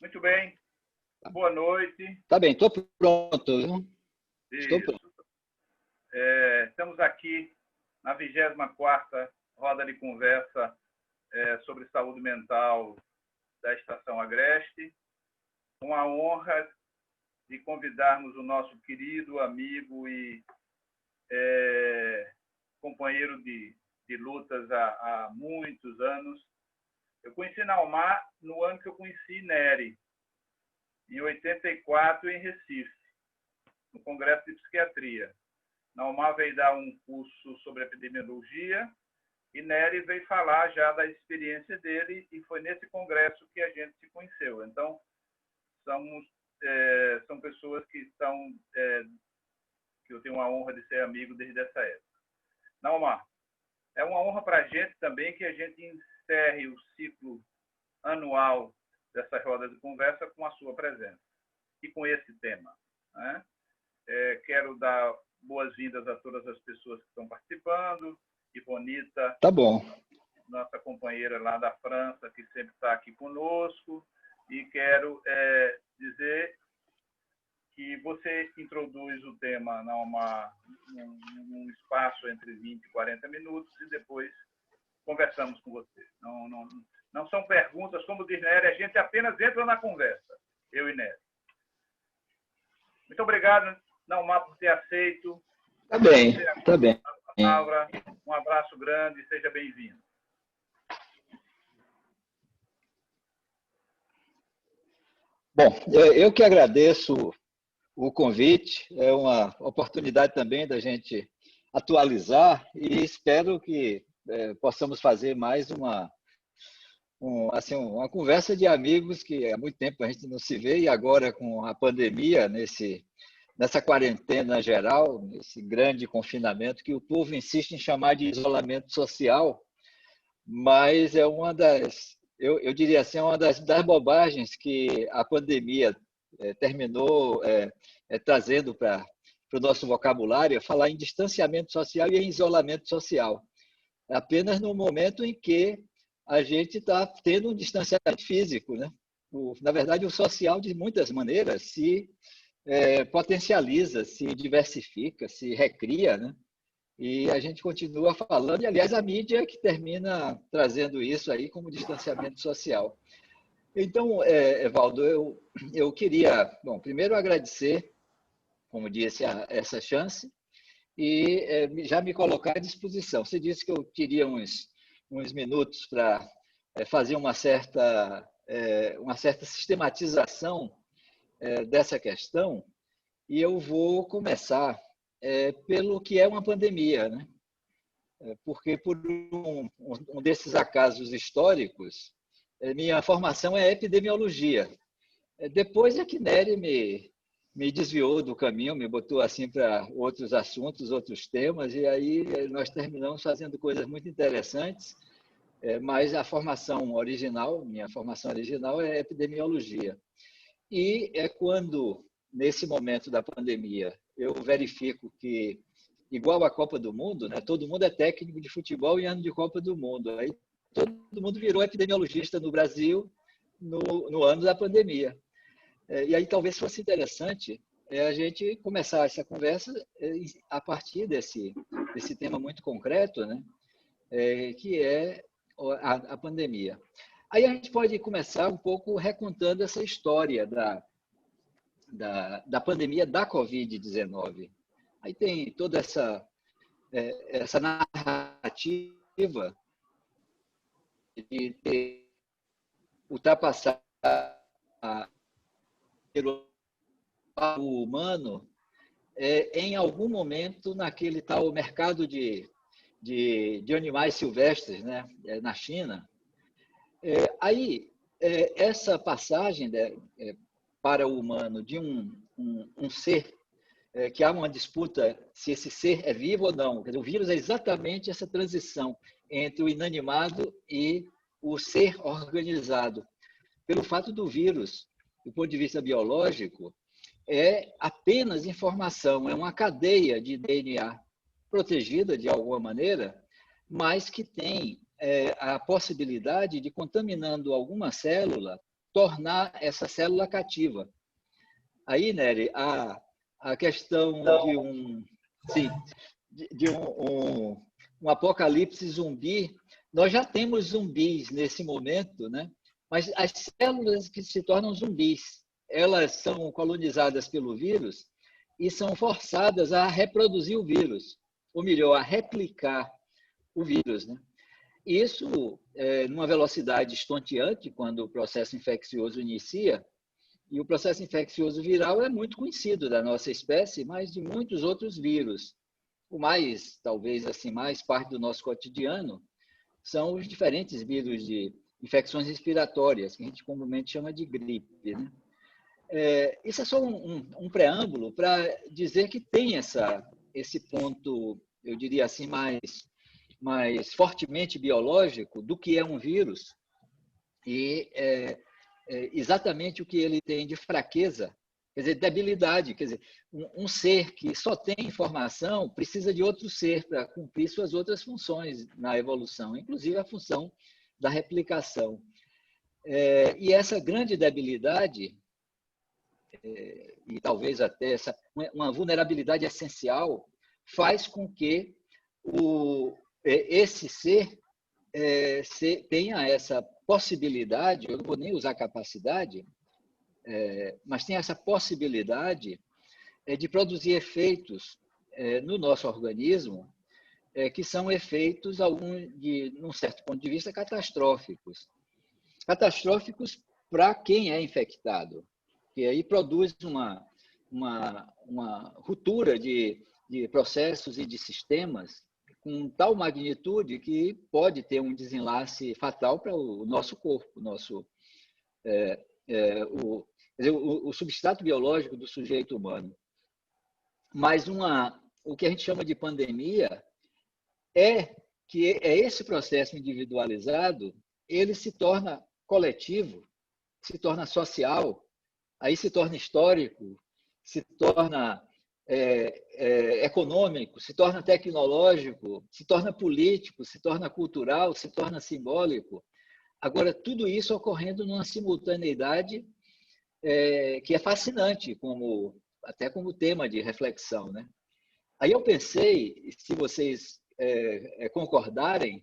Muito bem. Boa noite. Tá bem, estou pronto. Estou Isso. pronto. Estamos aqui na 24ª roda de conversa sobre saúde mental da Estação Agreste. Uma honra de convidarmos o nosso querido amigo e companheiro de lutas há muitos anos. Eu conheci Naumar no ano que eu conheci Nery, em 84, em Recife, no Congresso de Psiquiatria. Naumar veio dar um curso sobre epidemiologia e Nery veio falar já da experiência dele, e foi nesse congresso que a gente se conheceu. Então, são pessoas que eu tenho a honra de ser amigo desde essa época. Naumar, é uma honra para a gente também que a gente encerre o ciclo anual dessa roda de conversa com a sua presença e com esse tema, né? Quero dar boas-vindas a todas as pessoas que estão participando. Ivonita, tá bom, nossa companheira lá da França, que sempre está aqui conosco, e quero dizer que você introduz o tema num espaço entre 20 e 40 minutos e depois conversamos com você. Não são perguntas, como diz Nery, a gente apenas entra na conversa, eu e Nery. Muito obrigado, Naumar, por ter aceito. Tá bem, tá bem. Palavra, um abraço grande, seja bem-vindo. Bom, eu que agradeço o convite, é uma oportunidade também da gente atualizar e espero que possamos fazer mais uma conversa de amigos que há muito tempo a gente não se vê, e agora com a pandemia, nessa quarentena geral, nesse grande confinamento que o povo insiste em chamar de isolamento social, mas é uma das, eu diria assim, é uma das bobagens que a pandemia terminou trazendo para o nosso vocabulário, falar em distanciamento social e em isolamento social. Apenas no momento em que a gente está tendo um distanciamento físico, né? Na verdade, o social, de muitas maneiras, se potencializa, se diversifica, se recria, né? E a gente continua falando, e aliás, a mídia que termina trazendo isso aí como distanciamento social. Então, Evaldo, eu queria, bom, primeiro agradecer, como disse, essa chance e já me colocar à disposição. Você disse que eu teria uns minutos para fazer uma certa sistematização dessa questão, e eu vou começar pelo que é uma pandemia, né? Porque por um desses acasos históricos, minha formação é epidemiologia. Depois é que Nery me desviou do caminho, me botou assim para outros assuntos, outros temas, e aí nós terminamos fazendo coisas muito interessantes, mas a formação original, minha formação original é epidemiologia. E é quando, nesse momento da pandemia, eu verifico que, igual à Copa do Mundo, né, todo mundo é técnico de futebol em ano de Copa do Mundo. Aí todo mundo virou epidemiologista no Brasil no ano da pandemia. E aí talvez fosse interessante a gente começar essa conversa a partir desse tema muito concreto, né, que é a pandemia. Aí a gente pode começar um pouco recontando essa história da pandemia da Covid-19. Aí tem toda essa narrativa de ter ultrapassado o humano em algum momento naquele tal mercado de animais silvestres, né, na China. Aí, essa passagem para o humano de um ser que há uma disputa se esse ser é vivo ou não. Quer dizer, o vírus é exatamente essa transição entre o inanimado e o ser organizado. Pelo fato do vírus, do ponto de vista biológico, é apenas informação, é uma cadeia de DNA protegida de alguma maneira, mas que tem a possibilidade de, contaminando alguma célula, tornar essa célula cativa. Aí, Nery, a questão sim, de um apocalipse zumbi, nós já temos zumbis nesse momento, né? Mas as células que se tornam zumbis, elas são colonizadas pelo vírus e são forçadas a reproduzir o vírus, ou melhor, a replicar o vírus, né? Isso numa velocidade estonteante quando o processo infeccioso inicia, e o processo infeccioso viral é muito conhecido da nossa espécie, mas de muitos outros vírus. O mais, talvez assim, mais parte do nosso cotidiano são os diferentes vírus de infecções respiratórias, que a gente comumente chama de gripe, né? Isso é só um preâmbulo para dizer que tem esse ponto, eu diria assim, mais fortemente biológico do que é um vírus e exatamente o que ele tem de fraqueza, quer dizer, debilidade. Quer dizer, um ser que só tem informação precisa de outro ser para cumprir suas outras funções na evolução, inclusive a função da replicação. E essa grande debilidade, e talvez até uma vulnerabilidade essencial, faz com que esse ser tenha essa possibilidade, eu não vou nem usar capacidade, mas tem essa possibilidade de produzir efeitos no nosso organismo que são efeitos, num certo ponto de vista, catastróficos. Catastróficos para quem é infectado, que aí produz uma ruptura de processos e de sistemas com tal magnitude que pode ter um desenlace fatal para o nosso corpo, o substrato biológico do sujeito humano. Mas o que a gente chama de pandemia que esse processo individualizado, ele se torna coletivo, se torna social, aí se torna histórico, se torna econômico, se torna tecnológico, se torna político, se torna cultural, se torna simbólico. Agora, tudo isso ocorrendo numa simultaneidade que é fascinante, até como tema de reflexão, né? Aí eu pensei, se vocês concordarem,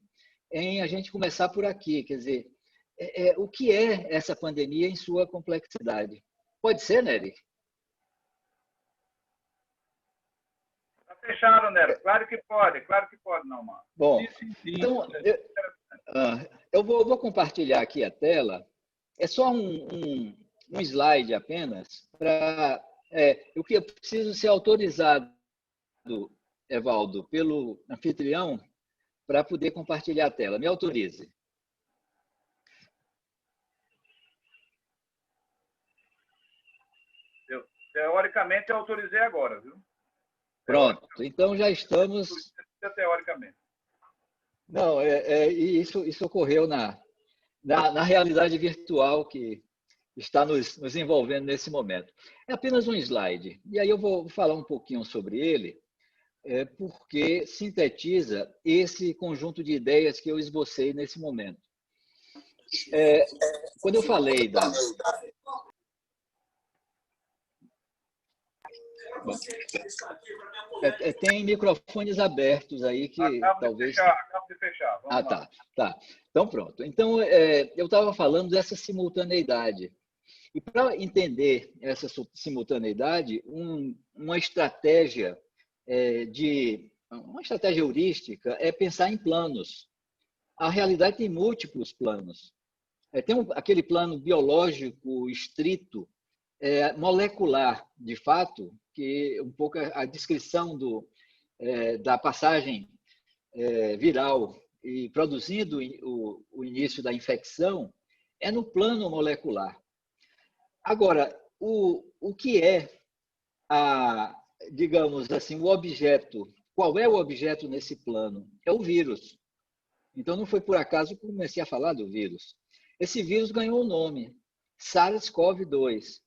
em a gente começar por aqui, quer dizer, o que é essa pandemia em sua complexidade? Pode ser, Nery? Está fechado, Nero. Claro que pode, não, mano. Bom, então, eu vou compartilhar aqui a tela. É só um slide apenas para o que eu preciso ser autorizado, Evaldo, pelo anfitrião para poder compartilhar a tela. Me autorize. Teoricamente, eu autorizei agora, viu? Pronto. Então, já estamos... Teoricamente. Não, isso ocorreu na realidade virtual que está nos envolvendo nesse momento. É apenas um slide. E aí eu vou falar um pouquinho sobre ele, porque sintetiza esse conjunto de ideias que eu esbocei nesse momento. Quando eu falei tem microfones abertos aí que talvez... Acabo de fechar. Vamos lá. Tá. Então, pronto. Então, eu estava falando dessa simultaneidade. E para entender essa simultaneidade, uma estratégia heurística é pensar em planos. A realidade tem múltiplos planos. Tem aquele plano biológico estrito, molecular, de fato, que um pouco a descrição da passagem viral e produzindo o início da infecção é no plano molecular. Agora, o que é, digamos assim, o objeto? Qual é o objeto nesse plano? É o vírus. Então, não foi por acaso que eu comecei a falar do vírus. Esse vírus ganhou o nome, SARS-CoV-2.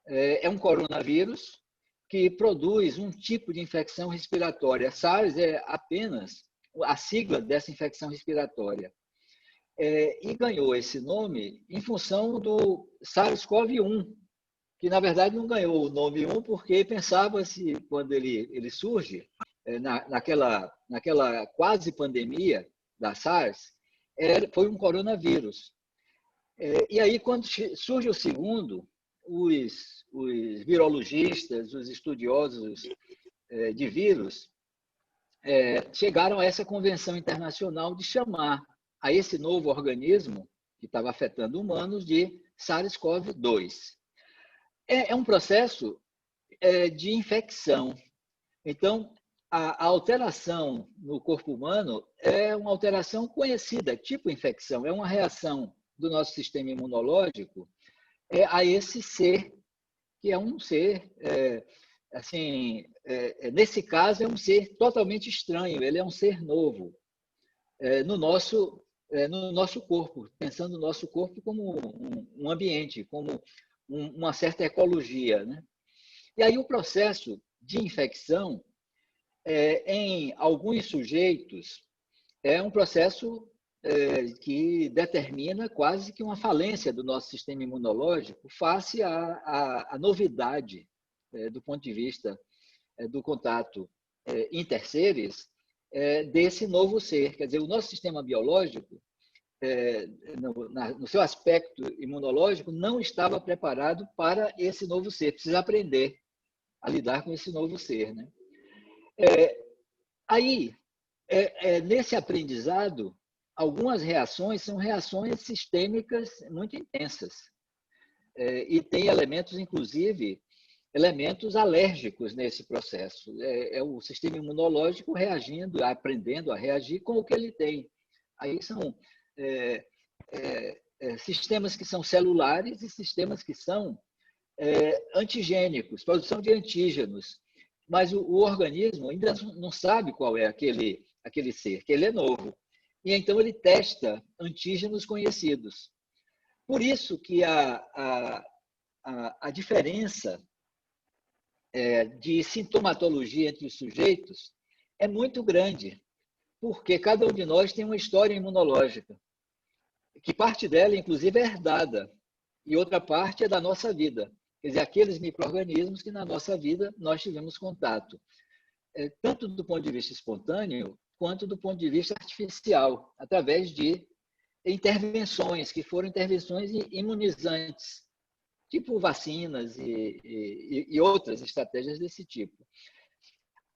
É um coronavírus que produz um tipo de infecção respiratória. SARS é apenas a sigla dessa infecção respiratória. e ganhou esse nome em função do SARS-CoV-1, que na verdade não ganhou o nome 1 porque pensava-se, quando ele surge, naquela quase pandemia da SARS, foi um coronavírus. E aí, quando surge o segundo, os virologistas, os estudiosos de vírus, chegaram a essa convenção internacional de chamar a esse novo organismo que estava afetando humanos de SARS-CoV-2. É um processo de infecção. Então, a alteração no corpo humano é uma alteração conhecida, tipo infecção, é uma reação do nosso sistema imunológico a esse ser, que é um ser, assim, nesse caso, é um ser totalmente estranho, ele é um ser novo no nosso corpo, pensando no nosso corpo como um ambiente, como uma certa ecologia, né? E aí o processo de infecção, em alguns sujeitos, é um processo que determina quase que uma falência do nosso sistema imunológico face à novidade do ponto de vista do contato interseres desse novo ser. Quer dizer, o nosso sistema biológico, no seu aspecto imunológico, não estava preparado para esse novo ser, precisa aprender a lidar com esse novo ser, né? Aí, nesse aprendizado, algumas reações são reações sistêmicas muito intensas. E tem elementos, inclusive, elementos alérgicos nesse processo. É o sistema imunológico reagindo, aprendendo a reagir com o que ele tem. Aí são sistemas que são celulares e sistemas que são antigênicos, produção de antígenos. Mas o organismo ainda não sabe qual é aquele ser, que ele é novo. E então ele testa antígenos conhecidos. Por isso que a diferença de sintomatologia entre os sujeitos é muito grande, porque cada um de nós tem uma história imunológica, que parte dela, inclusive, é herdada, e outra parte é da nossa vida. Quer dizer, aqueles micro-organismos que na nossa vida nós tivemos contato, tanto do ponto de vista espontâneo, quanto do ponto de vista artificial, através de intervenções, que foram intervenções imunizantes, tipo vacinas e outras estratégias desse tipo.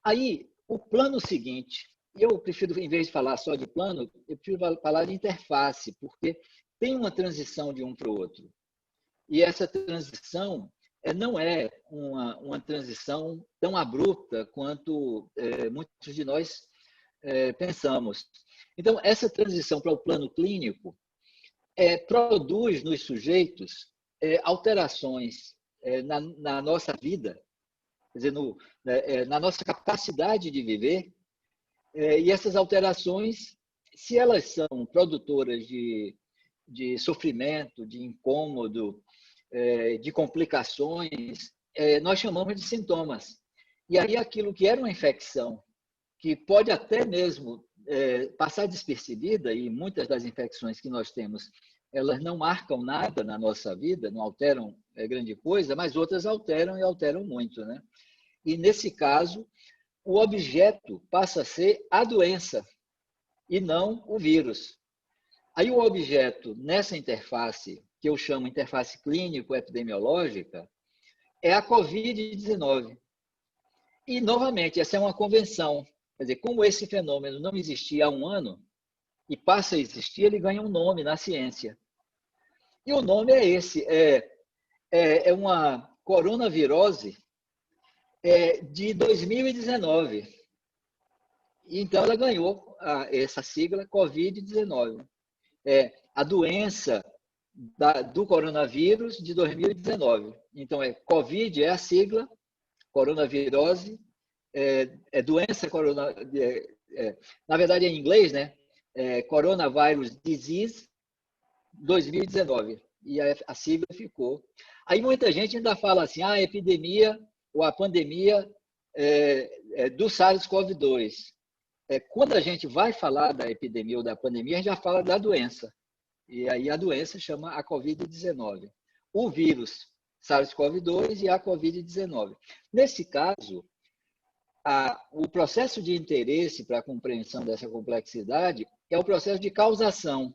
Aí, o plano seguinte, eu prefiro, em vez de falar só de plano, eu prefiro falar de interface, porque tem uma transição de um para o outro. E essa transição não é uma transição tão abrupta quanto muitos de nós pensamos. Então, essa transição para o plano clínico produz nos sujeitos alterações na nossa vida, quer dizer, na nossa capacidade de viver, e essas alterações, se elas são produtoras de sofrimento, de incômodo, de complicações, nós chamamos de sintomas. E aí aquilo que era uma infecção, que pode até mesmo passar despercebida, e muitas das infecções que nós temos, elas não marcam nada na nossa vida, não alteram grande coisa, mas outras alteram e alteram muito, né? E nesse caso, o objeto passa a ser a doença e não o vírus. Aí o objeto nessa interface, que eu chamo interface clínico-epidemiológica, é a COVID-19. E, novamente, essa é uma convenção. Quer dizer, como esse fenômeno não existia há um ano e passa a existir, ele ganha um nome na ciência. E o nome é esse, é uma coronavirose de 2019. Então, ela ganhou essa sigla COVID-19. A doença do coronavírus de 2019. Então, COVID é a sigla, coronavirose, doença na verdade, é em inglês, né? Coronavirus Disease 2019. E a sigla ficou. Aí muita gente ainda fala assim, a epidemia ou a pandemia do SARS-CoV-2. Quando a gente vai falar da epidemia ou da pandemia, a gente já fala da doença. E aí a doença chama a Covid-19. O vírus SARS-CoV-2 e a Covid-19. Nesse caso, o processo de interesse para a compreensão dessa complexidade é o processo de causação,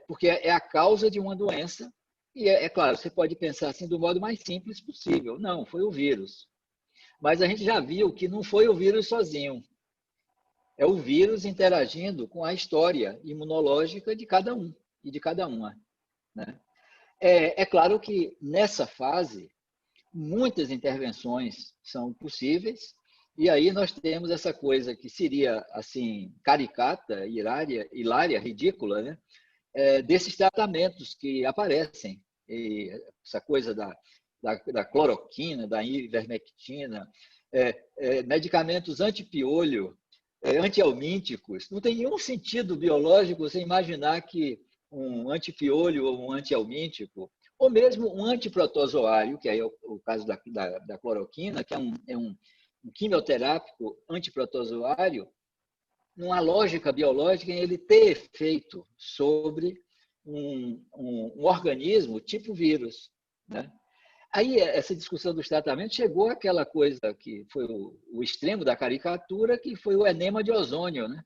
porque é a causa de uma doença, e é claro, você pode pensar assim do modo mais simples possível. Não, foi o vírus. Mas a gente já viu que não foi o vírus sozinho. É o vírus interagindo com a história imunológica de cada um e de cada uma, né? É claro que nessa fase, muitas intervenções são possíveis, e aí nós temos essa coisa que seria assim caricata, hilária, ridícula, né? Desses tratamentos que aparecem, essa coisa da cloroquina, da ivermectina, medicamentos antipiolho, antihelmínticos. Não tem nenhum sentido biológico você imaginar que um antipiolho ou um antihelmíntico, ou mesmo um antiprotozoário, que é o caso da cloroquina, que é um quimioterápico antiprotozoário, numa lógica biológica em ele ter efeito sobre um organismo tipo vírus, né? Aí essa discussão dos tratamentos chegou àquela coisa que foi o extremo da caricatura, que foi o enema de ozônio, né?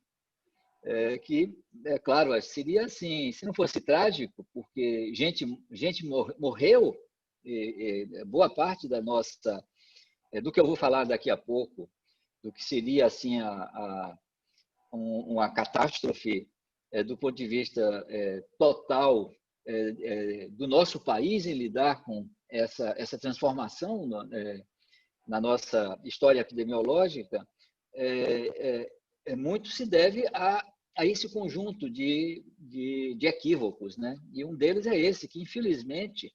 Que, é claro, seria assim, se não fosse trágico, porque gente morreu, boa parte da nossa, do que eu vou falar daqui a pouco, do que seria assim uma catástrofe do ponto de vista total do nosso país em lidar com essa transformação na nossa história epidemiológica, muito se deve a esse conjunto de equívocos, né? E um deles é esse, que infelizmente,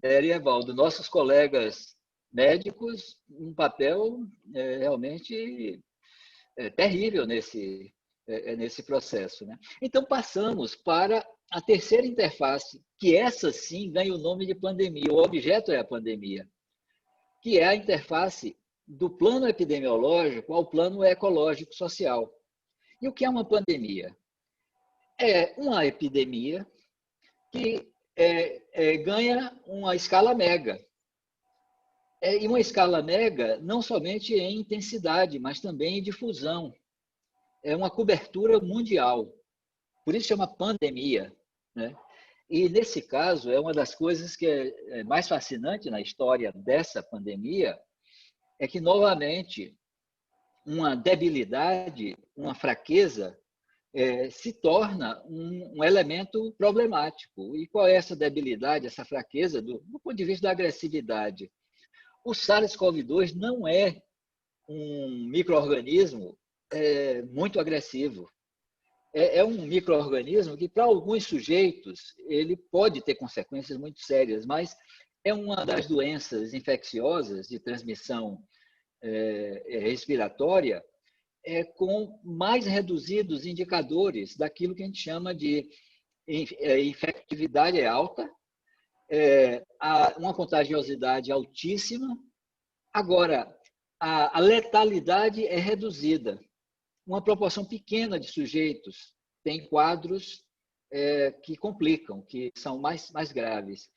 Evaldo, nossos colegas médicos, um papel realmente terrível nesse processo, né? Então, passamos para a terceira interface, que essa sim ganha o nome de pandemia, o objeto é a pandemia, que é a interface do plano epidemiológico ao plano ecológico-social. E o que é uma pandemia? É uma epidemia que ganha uma escala mega. E uma escala mega não somente em intensidade, mas também em difusão. É uma cobertura mundial. Por isso chama pandemia, né? E, nesse caso, é uma das coisas que é mais fascinante na história dessa pandemia, é que, novamente, uma debilidade, uma fraqueza, se torna um elemento problemático. E qual é essa debilidade, essa fraqueza, do ponto de vista da agressividade? O SARS-CoV-2 não é um micro-organismo muito agressivo. É um micro-organismo que, para alguns sujeitos, ele pode ter consequências muito sérias, mas é uma das doenças infecciosas de transmissão respiratória com mais reduzidos indicadores daquilo que a gente chama de infectividade alta, uma contagiosidade altíssima. Agora, a letalidade é reduzida. Uma proporção pequena de sujeitos tem quadros que complicam, que são mais graves.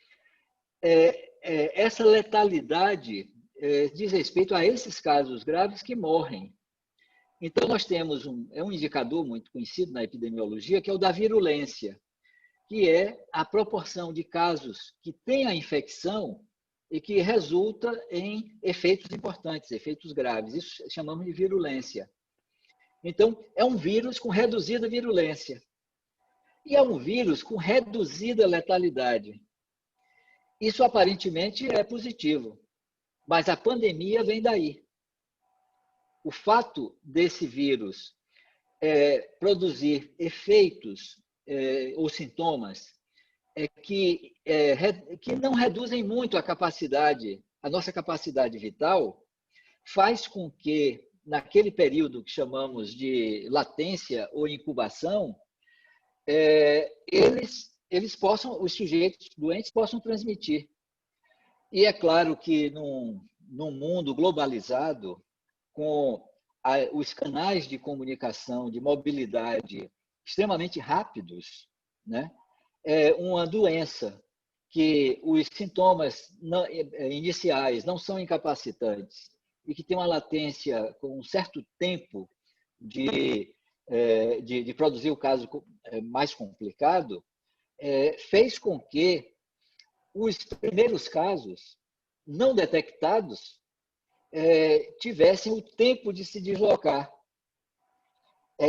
Essa letalidade diz respeito a esses casos graves que morrem. Então, nós temos um indicador muito conhecido na epidemiologia, que é o da virulência, que é a proporção de casos que têm a infecção e que resulta em efeitos importantes, efeitos graves. Isso chamamos de virulência. Então, é um vírus com reduzida virulência. E é um vírus com reduzida letalidade. Isso aparentemente é positivo, mas a pandemia vem daí. O fato desse vírus produzir efeitos ou sintomas que não reduzem muito a nossa capacidade vital, faz com que, naquele período que chamamos de latência ou incubação, os sujeitos doentes possam transmitir. E é claro que num mundo globalizado, com os canais de comunicação, de mobilidade extremamente rápidos, né? Uma doença que os sintomas iniciais não são incapacitantes e que tem uma latência com um certo tempo de produzir o caso mais complicado, fez com que os primeiros casos não detectados tivessem o tempo de se deslocar.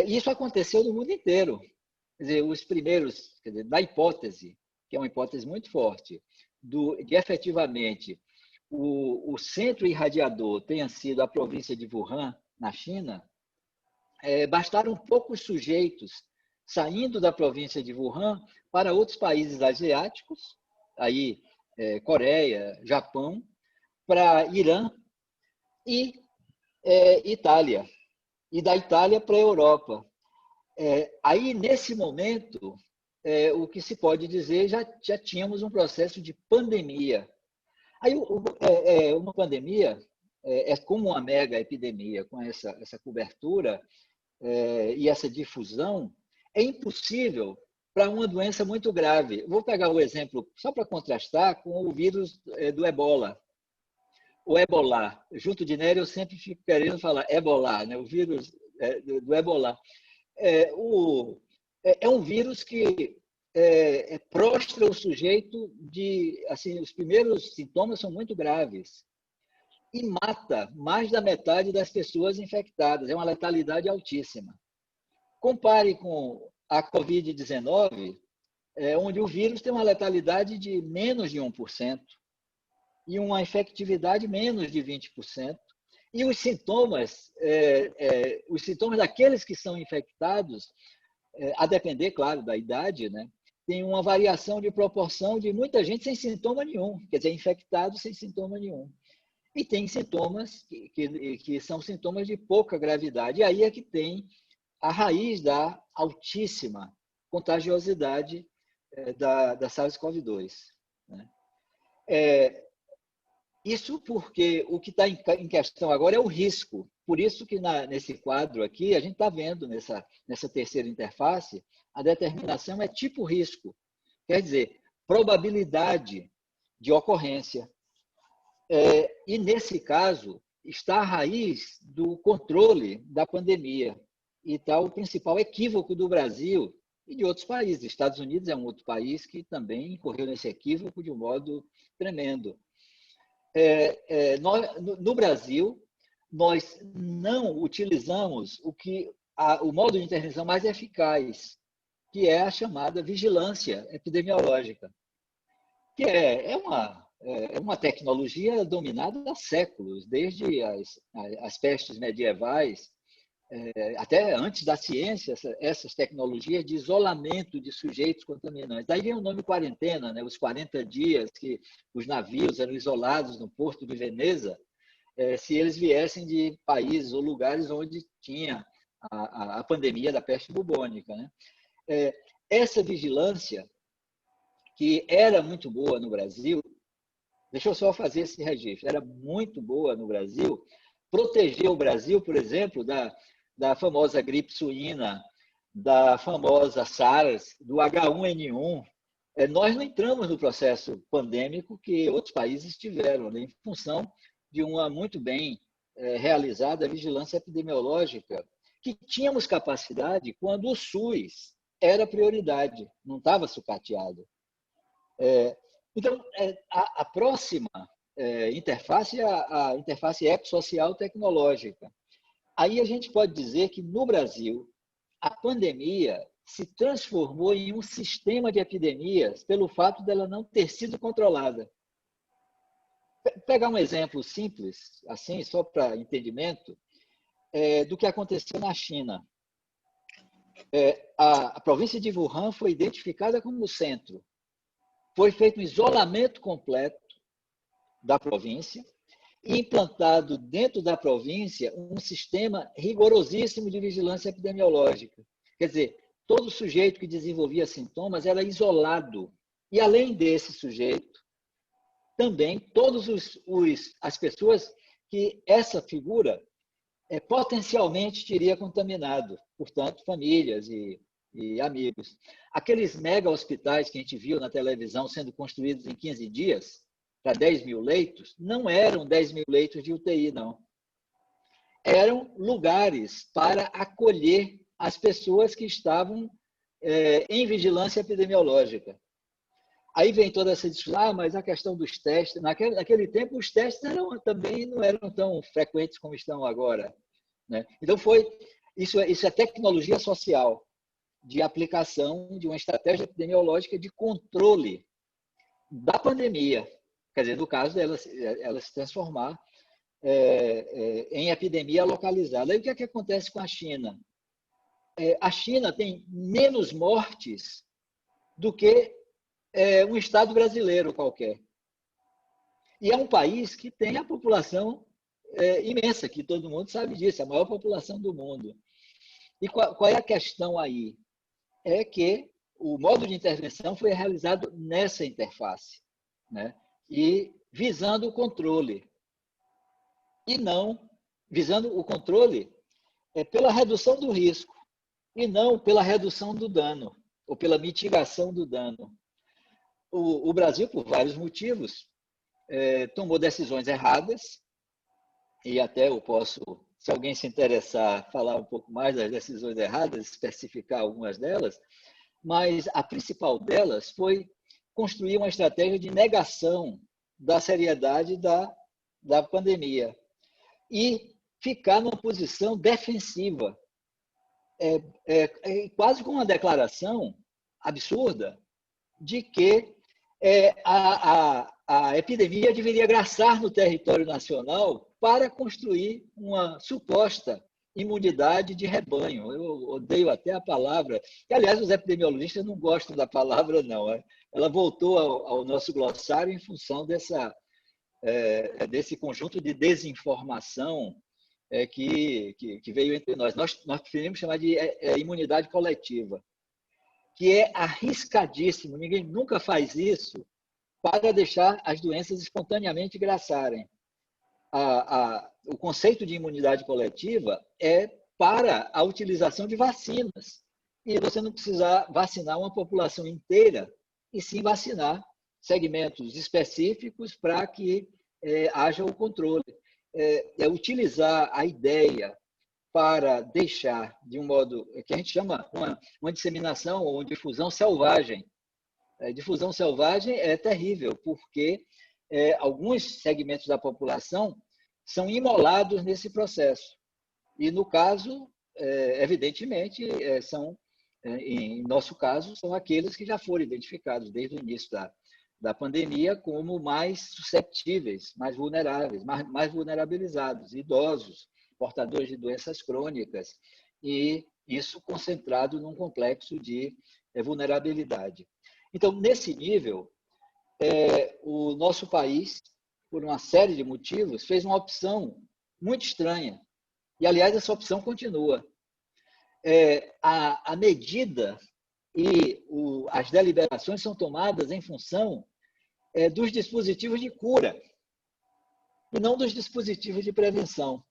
Isso aconteceu no mundo inteiro. Quer dizer, os primeiros, da hipótese, que é uma hipótese muito forte, de efetivamente o centro irradiador tenha sido a província de Wuhan, na China, bastaram poucos sujeitos saindo da província de Wuhan para outros países asiáticos, aí Coreia, Japão, para Irã e Itália, e da Itália para a Europa. Aí, nesse momento, o que se pode dizer, já tínhamos um processo de pandemia. Aí, uma pandemia é como uma mega epidemia, com essa cobertura e essa difusão, é impossível para uma doença muito grave. Vou pegar o exemplo, só para contrastar, com o vírus do Ebola. O Ebola, junto de Nery, eu sempre fico querendo falar Ebola, né? O vírus do Ebola. É um vírus que prostra o sujeito de... Assim, os primeiros sintomas são muito graves e mata mais da metade das pessoas infectadas. É uma letalidade altíssima. Compare com a Covid-19, onde o vírus tem uma letalidade de menos de 1% e uma efetividade menos de 20%. E os sintomas daqueles que são infectados, a depender, claro, da idade, né, tem uma variação de proporção de muita gente sem sintoma nenhum, quer dizer, infectado sem sintoma nenhum. E tem sintomas que são sintomas de pouca gravidade. E aí é que tem a raiz da altíssima contagiosidade da SARS-CoV-2. Né? Isso porque o que está em questão agora é o risco. Por isso que nesse quadro aqui, a gente está vendo nessa terceira interface, a determinação é tipo risco. Quer dizer, probabilidade de ocorrência. E, nesse caso, está a raiz do controle da pandemia. E está o principal equívoco do Brasil e de outros países. Estados Unidos é um outro país que também incorreu nesse equívoco de um modo tremendo. No Brasil, nós não utilizamos o modo de intervenção mais eficaz, que é a chamada vigilância epidemiológica, que é uma tecnologia dominada há séculos, desde as pestes medievais, até antes da ciência, essas tecnologias de isolamento de sujeitos contaminantes. Daí vem o nome quarentena, né? Os 40 dias que os navios eram isolados no porto de Veneza, se eles viessem de países ou lugares onde tinha a pandemia da peste bubônica. Né? Essa vigilância, que era muito boa no Brasil, deixa eu só fazer esse registro, era muito boa no Brasil, protegeu o Brasil, por exemplo, da famosa gripe suína, da famosa SARS, do H1N1. Nós não entramos no processo pandêmico que outros países tiveram, né, em função de uma muito bem realizada vigilância epidemiológica, que tínhamos capacidade quando o SUS era prioridade, não estava sucateado. Então, a próxima interface é a interface ecossocial tecnológica. Aí a gente pode dizer que, no Brasil, a pandemia se transformou em um sistema de epidemias pelo fato dela não ter sido controlada. Pegar um exemplo simples, assim, só para entendimento, do que aconteceu na China. A província de Wuhan foi identificada como centro. Foi feito um isolamento completo da província e implantado dentro da província um sistema rigorosíssimo de vigilância epidemiológica. Quer dizer, todo sujeito que desenvolvia sintomas era isolado. E, além desse sujeito, também todas as pessoas que essa figura potencialmente teria contaminado, portanto, famílias e e amigos. Aqueles mega hospitais que a gente viu na televisão sendo construídos em 15 dias, para 10 mil leitos, não eram 10 mil leitos de UTI, não. Eram lugares para acolher as pessoas que estavam em vigilância epidemiológica. Aí vem toda essa discussão, mas a questão dos testes, naquele tempo os testes também não eram tão frequentes como estão agora, né? Então isso é tecnologia social de aplicação de uma estratégia epidemiológica de controle da pandemia, quer dizer, no caso dela se transformar em epidemia localizada. Aí o que é que acontece com a China? A China tem menos mortes do que um estado brasileiro qualquer. E é um país que tem a população imensa, que todo mundo sabe disso, a maior população do mundo. E qual é a questão aí? É que o modo de intervenção foi realizado nessa interface, né? E visando o controle. E não visando o controle pela redução do risco, e não pela redução do dano, ou pela mitigação do dano. O Brasil, por vários motivos, tomou decisões erradas, e até eu posso, se alguém se interessar, falar um pouco mais das decisões erradas, especificar algumas delas, mas a principal delas foi construir uma estratégia de negação da seriedade da pandemia e ficar numa posição defensiva, quase com uma declaração absurda de que a epidemia deveria graçar no território nacional para construir uma suposta imunidade de rebanho. Eu odeio até a palavra, que, aliás, os epidemiologistas não gostam da palavra, não. Ela voltou ao nosso glossário em função desse conjunto de desinformação que veio entre nós. Nós preferimos chamar de imunidade coletiva, que é arriscadíssimo. Ninguém nunca faz isso para deixar as doenças espontaneamente graçarem. O conceito de imunidade coletiva é para a utilização de vacinas. E você não precisa vacinar uma população inteira, e sim vacinar segmentos específicos para que haja o controle. Utilizar a ideia para deixar de um modo que a gente chama uma disseminação ou difusão selvagem. Difusão selvagem é terrível, porque alguns segmentos da população são imolados nesse processo. E, no caso, evidentemente, em nosso caso, são aqueles que já foram identificados desde o início da pandemia como mais susceptíveis, mais vulneráveis, mais vulnerabilizados, idosos, portadores de doenças crônicas, e isso concentrado num complexo de vulnerabilidade. Então, nesse nível, o nosso país, por uma série de motivos, fez uma opção muito estranha. E, aliás, essa opção continua. A medida e as deliberações são tomadas em função dos dispositivos de cura e não dos dispositivos de prevenção.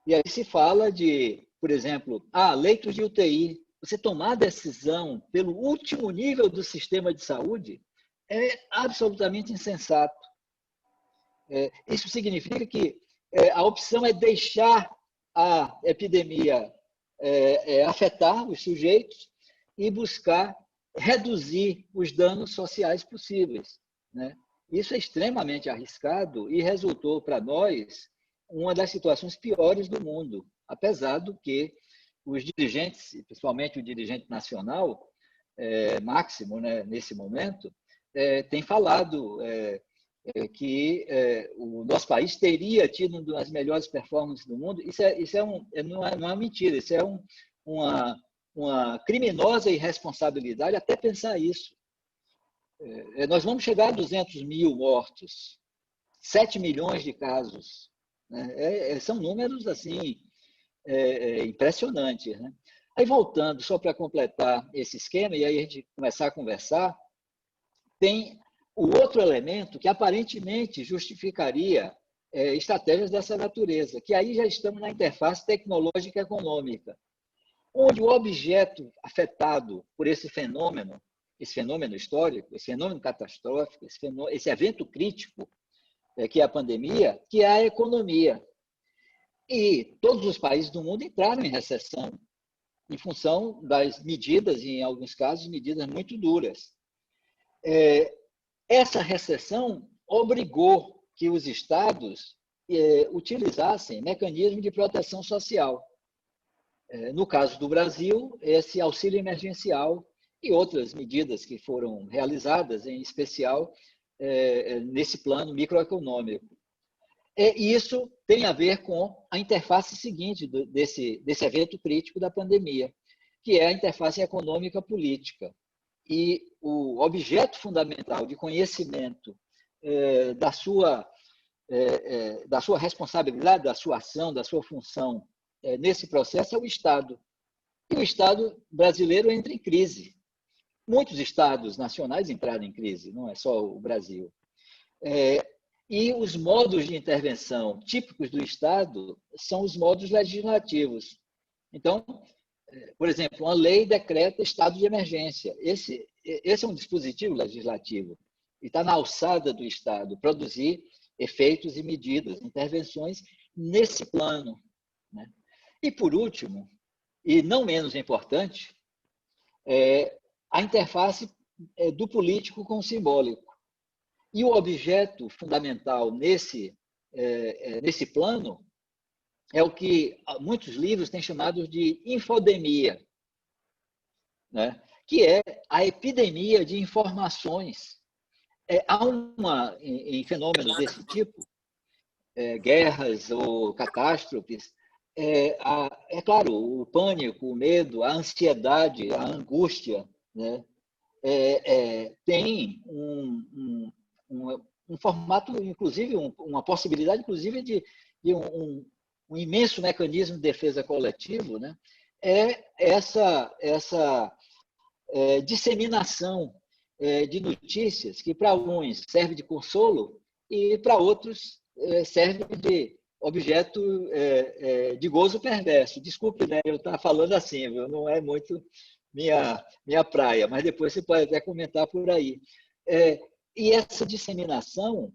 E aí se fala de, por exemplo, leitos de UTI. Você tomar a decisão pelo último nível do sistema de saúde é absolutamente insensato. Isso significa que a opção é deixar a epidemia afetar os sujeitos e buscar reduzir os danos sociais possíveis, né? Isso é extremamente arriscado e resultou para nós uma das situações piores do mundo, apesar do que os dirigentes, principalmente o dirigente nacional, Máximo, né, nesse momento, tem falado que o nosso país teria tido uma das melhores performances do mundo. Não é uma mentira, isso é uma criminosa irresponsabilidade até pensar isso. Nós vamos chegar a 200 mil mortos, 7 milhões de casos, né? São números assim impressionantes, né? Aí, voltando, só para completar esse esquema, e aí a gente começar a conversar, tem o outro elemento que aparentemente justificaria estratégias dessa natureza, que aí já estamos na interface tecnológica econômica. onde o objeto afetado por esse fenômeno histórico, esse fenômeno catastrófico, esse evento crítico, que é a pandemia, que é a economia. E todos os países do mundo entraram em recessão, em função das medidas, em alguns casos, medidas muito duras. Essa recessão obrigou que os estados utilizassem mecanismos de proteção social. No caso do Brasil, esse auxílio emergencial e outras medidas que foram realizadas, em especial nesse plano microeconômico. E isso tem a ver com a interface seguinte desse evento crítico da pandemia, que é a interface econômica política. E o objeto fundamental de conhecimento da sua responsabilidade, da sua ação, da sua função nesse processo é o Estado. E o Estado brasileiro entra em crise. Muitos estados nacionais entraram em crise, não é só o Brasil. E os modos de intervenção típicos do Estado são os modos legislativos. Então, por exemplo, uma lei decreta estado de emergência. Esse é um dispositivo legislativo e está na alçada do Estado produzir efeitos e medidas, intervenções nesse plano, né? E, por último, e não menos importante, a interface do político com o simbólico. E o objeto fundamental nesse plano é o que muitos livros têm chamado de infodemia, né? Que é a epidemia de informações. Em fenômenos desse tipo, guerras ou catástrofes, claro, o pânico, o medo, a ansiedade, a angústia, né? Tem um formato, inclusive, uma possibilidade, inclusive, de um imenso mecanismo de defesa coletivo, né? Essa disseminação de notícias que, para uns, serve de consolo e, para outros, serve de objeto de gozo perverso. Desculpe, né, eu estar falando assim, viu? Não é muito minha praia, mas depois você pode até comentar por aí. E essa disseminação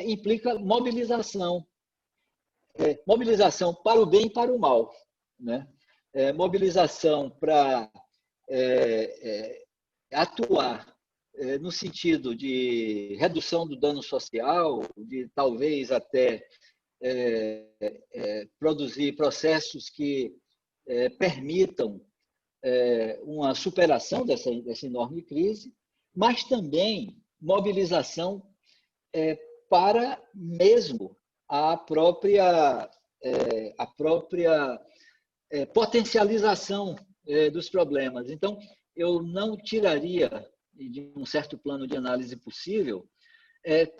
implica mobilização. Mobilização para o bem e para o mal, né? Mobilização para atuar no sentido de redução do dano social, de talvez até produzir processos que permitam uma superação dessa enorme crise, mas também mobilização para mesmo a própria potencialização dos problemas. Então, eu não tiraria de um certo plano de análise possível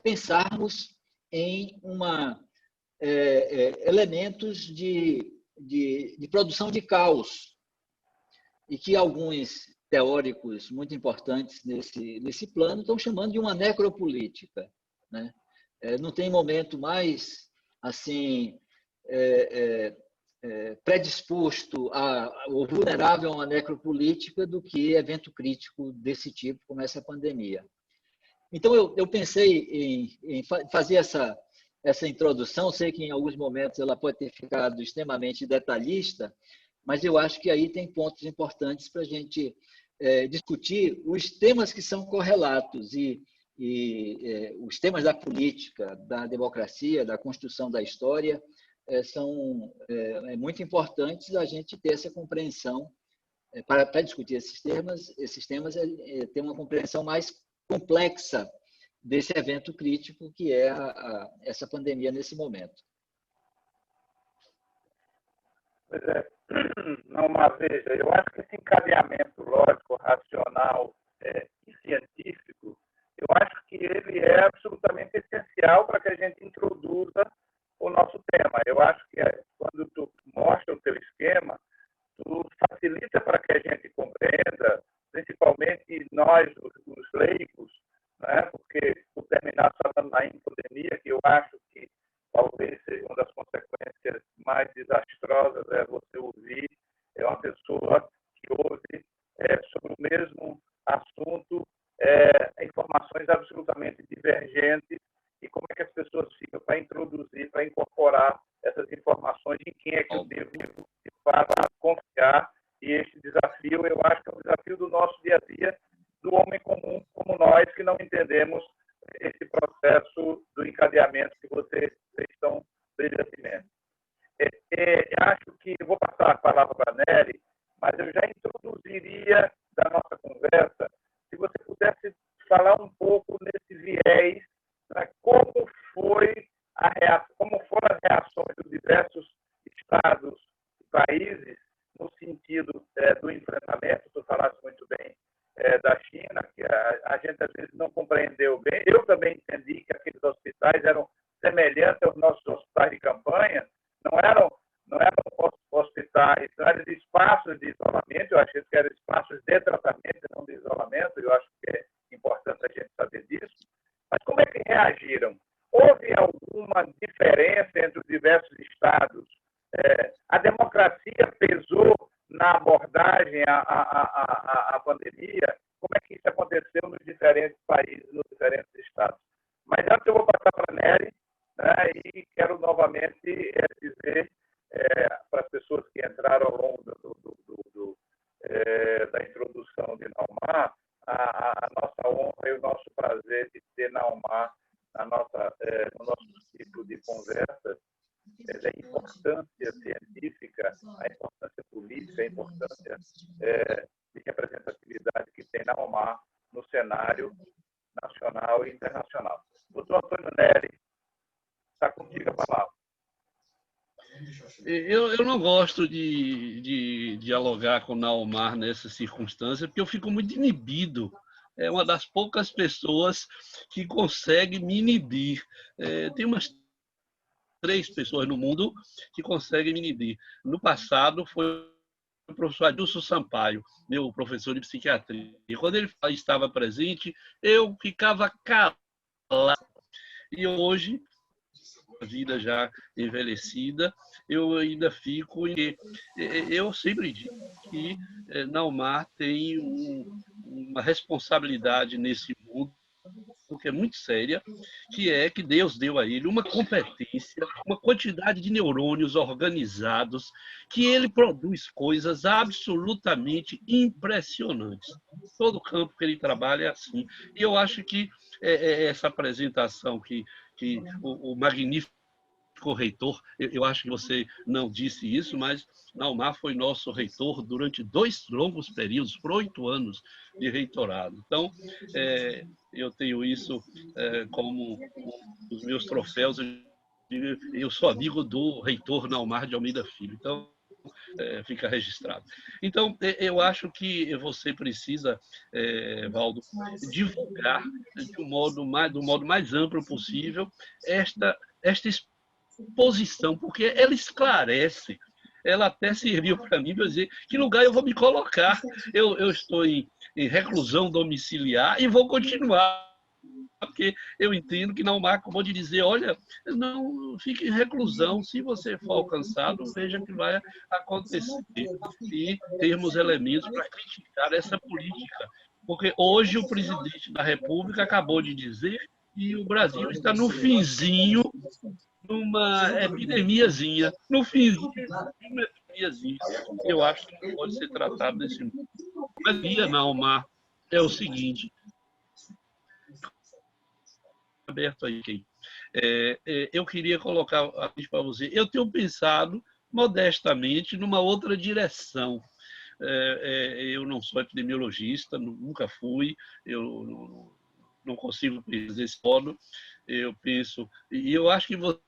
pensarmos em elementos de produção de caos, e que alguns teóricos muito importantes nesse plano estão chamando de uma necropolítica, né? Não tem momento mais assim predisposto ou vulnerável a uma necropolítica do que evento crítico desse tipo, como essa pandemia. Então, eu pensei em fazer essa introdução. Sei que em alguns momentos ela pode ter ficado extremamente detalhista, mas eu acho que aí tem pontos importantes para a gente discutir os temas que são correlatos e os temas da política, da democracia, da construção da história, são muito importantes a gente ter essa compreensão, para discutir esses temas ter uma compreensão mais complexa desse evento crítico que é essa pandemia nesse momento. Pois é. Não, mas veja, eu acho que esse encadeamento lógico, racional e científico, eu acho que ele é absolutamente essencial para que a gente introduza o nosso tema. Eu acho que quando tu mostra o teu esquema, tu facilita para que a gente compreenda, principalmente nós, os leigos, né? Porque, por terminar falando na infodemia, que eu acho que talvez seja uma das consequências mais desastrosas, você ouvir uma pessoa informações absolutamente divergentes e como é que as pessoas ficam para introduzir, para incorporar essas informações, em quem é que eu devo, de fato, confiar. E este desafio, eu acho que é um desafio do nosso dia a dia, do homem comum, como nós, que não entendemos esse processo do encadeamento que vocês estão brilhantemente. Acho que eu vou passar a palavra para a Nery, mas eu já introduziria da nossa conversa, se você pudesse falar um pouco nesse viés, né, como foi a reação, como foram as reações dos diversos estados e países no sentido do enfrentamento. Tu falaste muito bem da China, que a gente às vezes não compreendeu bem. Eu também entendi que aqueles hospitais eram semelhantes aos nossos hospitais de campanha, não eram hospitais, não eram espaços de isolamento. Eu achei que eram espaços de tratamento e não de isolamento. Eu acho que é importante a gente saber disso. Mas como é que reagiram? Houve alguma diferença entre os diversos estados? A democracia pesou na abordagem à pandemia? Como é que isso aconteceu nos diferentes países, nos diferentes estados? Mas antes eu vou passar para a Nery, né, e quero novamente dizer para as pessoas que entraram ao longo da introdução de Naumar, a nossa honra e o nosso prazer de ter Naumar no nosso ciclo de conversas, da importância científica, a importância política, a importância de representatividade que tem Naumar no cenário nacional e internacional. Doutor Antônio Nery, está contigo a palavra. Eu não gosto de dialogar com Naumar nessa circunstância, porque eu fico muito inibido. É uma das poucas pessoas que consegue me inibir. Tem umas 3 pessoas no mundo que conseguem me inibir. No passado foi o professor Adilson Sampaio, meu professor de psiquiatria. E quando ele estava presente, eu ficava calado. E hoje, a vida já envelhecida, eu ainda fico. Eu sempre digo que Naumar tem uma responsabilidade nesse mundo, que é muito séria, que é que Deus deu a ele uma competência, uma quantidade de neurônios organizados, que ele produz coisas absolutamente impressionantes. Todo campo que ele trabalha é assim. E eu acho que essa apresentação que o magnífico reitor, eu acho que você não disse isso, mas Naumar foi nosso reitor durante 2 longos períodos, por 8 anos de reitorado. Então, eu tenho isso como um dos meus troféus. Eu sou amigo do reitor Naumar de Almeida Filho, então fica registrado. Então, eu acho que você precisa, Valdo, divulgar do modo mais amplo possível esta exposição, porque ela esclarece. Ela até serviu para mim para dizer que lugar eu vou me colocar. Eu estou em reclusão domiciliar e vou continuar, porque eu entendo que Naumar acabou de dizer, olha, não fique em reclusão, se você for alcançado, veja que vai acontecer. E termos elementos para criticar essa política. Porque hoje o presidente da República acabou de dizer que o Brasil está no finzinho numa epidemiazinha, no finzinho de uma epidemiazinha. Eu acho que não pode ser tratado desse modo. Mas, Naumar, é o seguinte, aberto aí, eu queria colocar para você, eu tenho pensado modestamente numa outra direção. Eu não sou epidemiologista, nunca fui, eu não consigo pensar desse modo, eu penso, e eu acho que você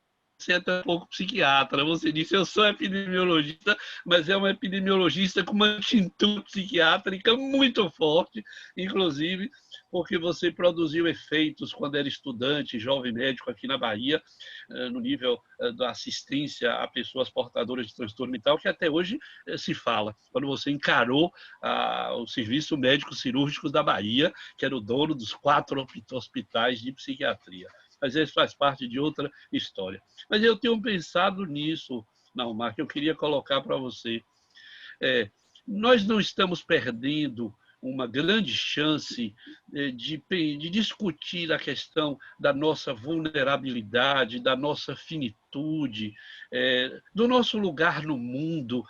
é até um pouco psiquiatra. Você disse, eu sou epidemiologista, mas é uma epidemiologista com uma tintura psiquiátrica muito forte, inclusive porque você produziu efeitos quando era estudante, jovem médico aqui na Bahia, no nível da assistência a pessoas portadoras de transtorno mental, que até hoje se fala. Quando você encarou o Serviço Médico Cirúrgico da Bahia, que era o dono dos 4 hospitais de psiquiatria. Mas isso faz parte de outra história. Mas eu tenho pensado nisso, Naumar, que eu queria colocar para você. Nós não estamos perdendo uma grande chance de discutir a questão da nossa vulnerabilidade, da nossa finitude, do nosso lugar no mundo,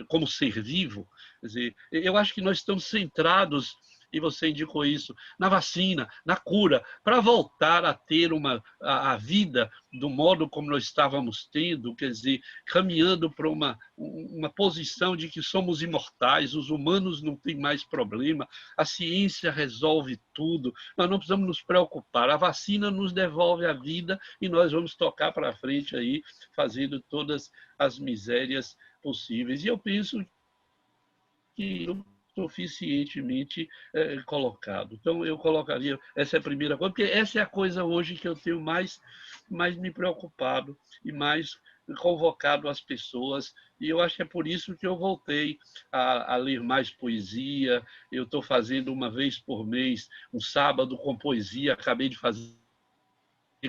como ser vivo. Quer dizer, eu acho que nós estamos centrados, e você indicou isso, na vacina, na cura, para voltar a ter a vida do modo como nós estávamos tendo, quer dizer, caminhando para uma posição de que somos imortais, os humanos não têm mais problema, a ciência resolve tudo, nós não precisamos nos preocupar, a vacina nos devolve a vida e nós vamos tocar para frente aí, fazendo todas as misérias possíveis. E eu penso que suficientemente colocado. Então, eu colocaria, essa é a primeira coisa, porque essa é a coisa hoje que eu tenho mais me preocupado e mais convocado as pessoas, e eu acho que é por isso que eu voltei a ler mais poesia. Eu estou fazendo uma vez por mês, um sábado com poesia, acabei de fazer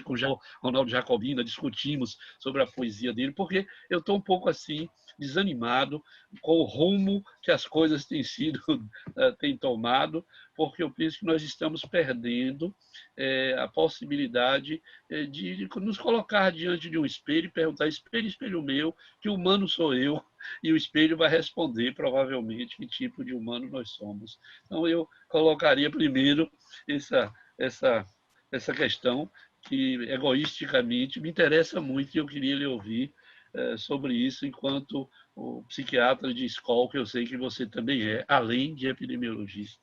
com o Ronaldo Jacobina, discutimos sobre a poesia dele, porque eu estou um pouco assim, desanimado com o rumo que as coisas têm tomado, porque eu penso que nós estamos perdendo a possibilidade de nos colocar diante de um espelho e perguntar: espelho, espelho meu, que humano sou eu? E o espelho vai responder, provavelmente, que tipo de humano nós somos. Então, eu colocaria primeiro essa questão, que egoisticamente me interessa muito, e eu queria lhe ouvir sobre isso, enquanto o psiquiatra de escola, que eu sei que você também é, além de epidemiologista.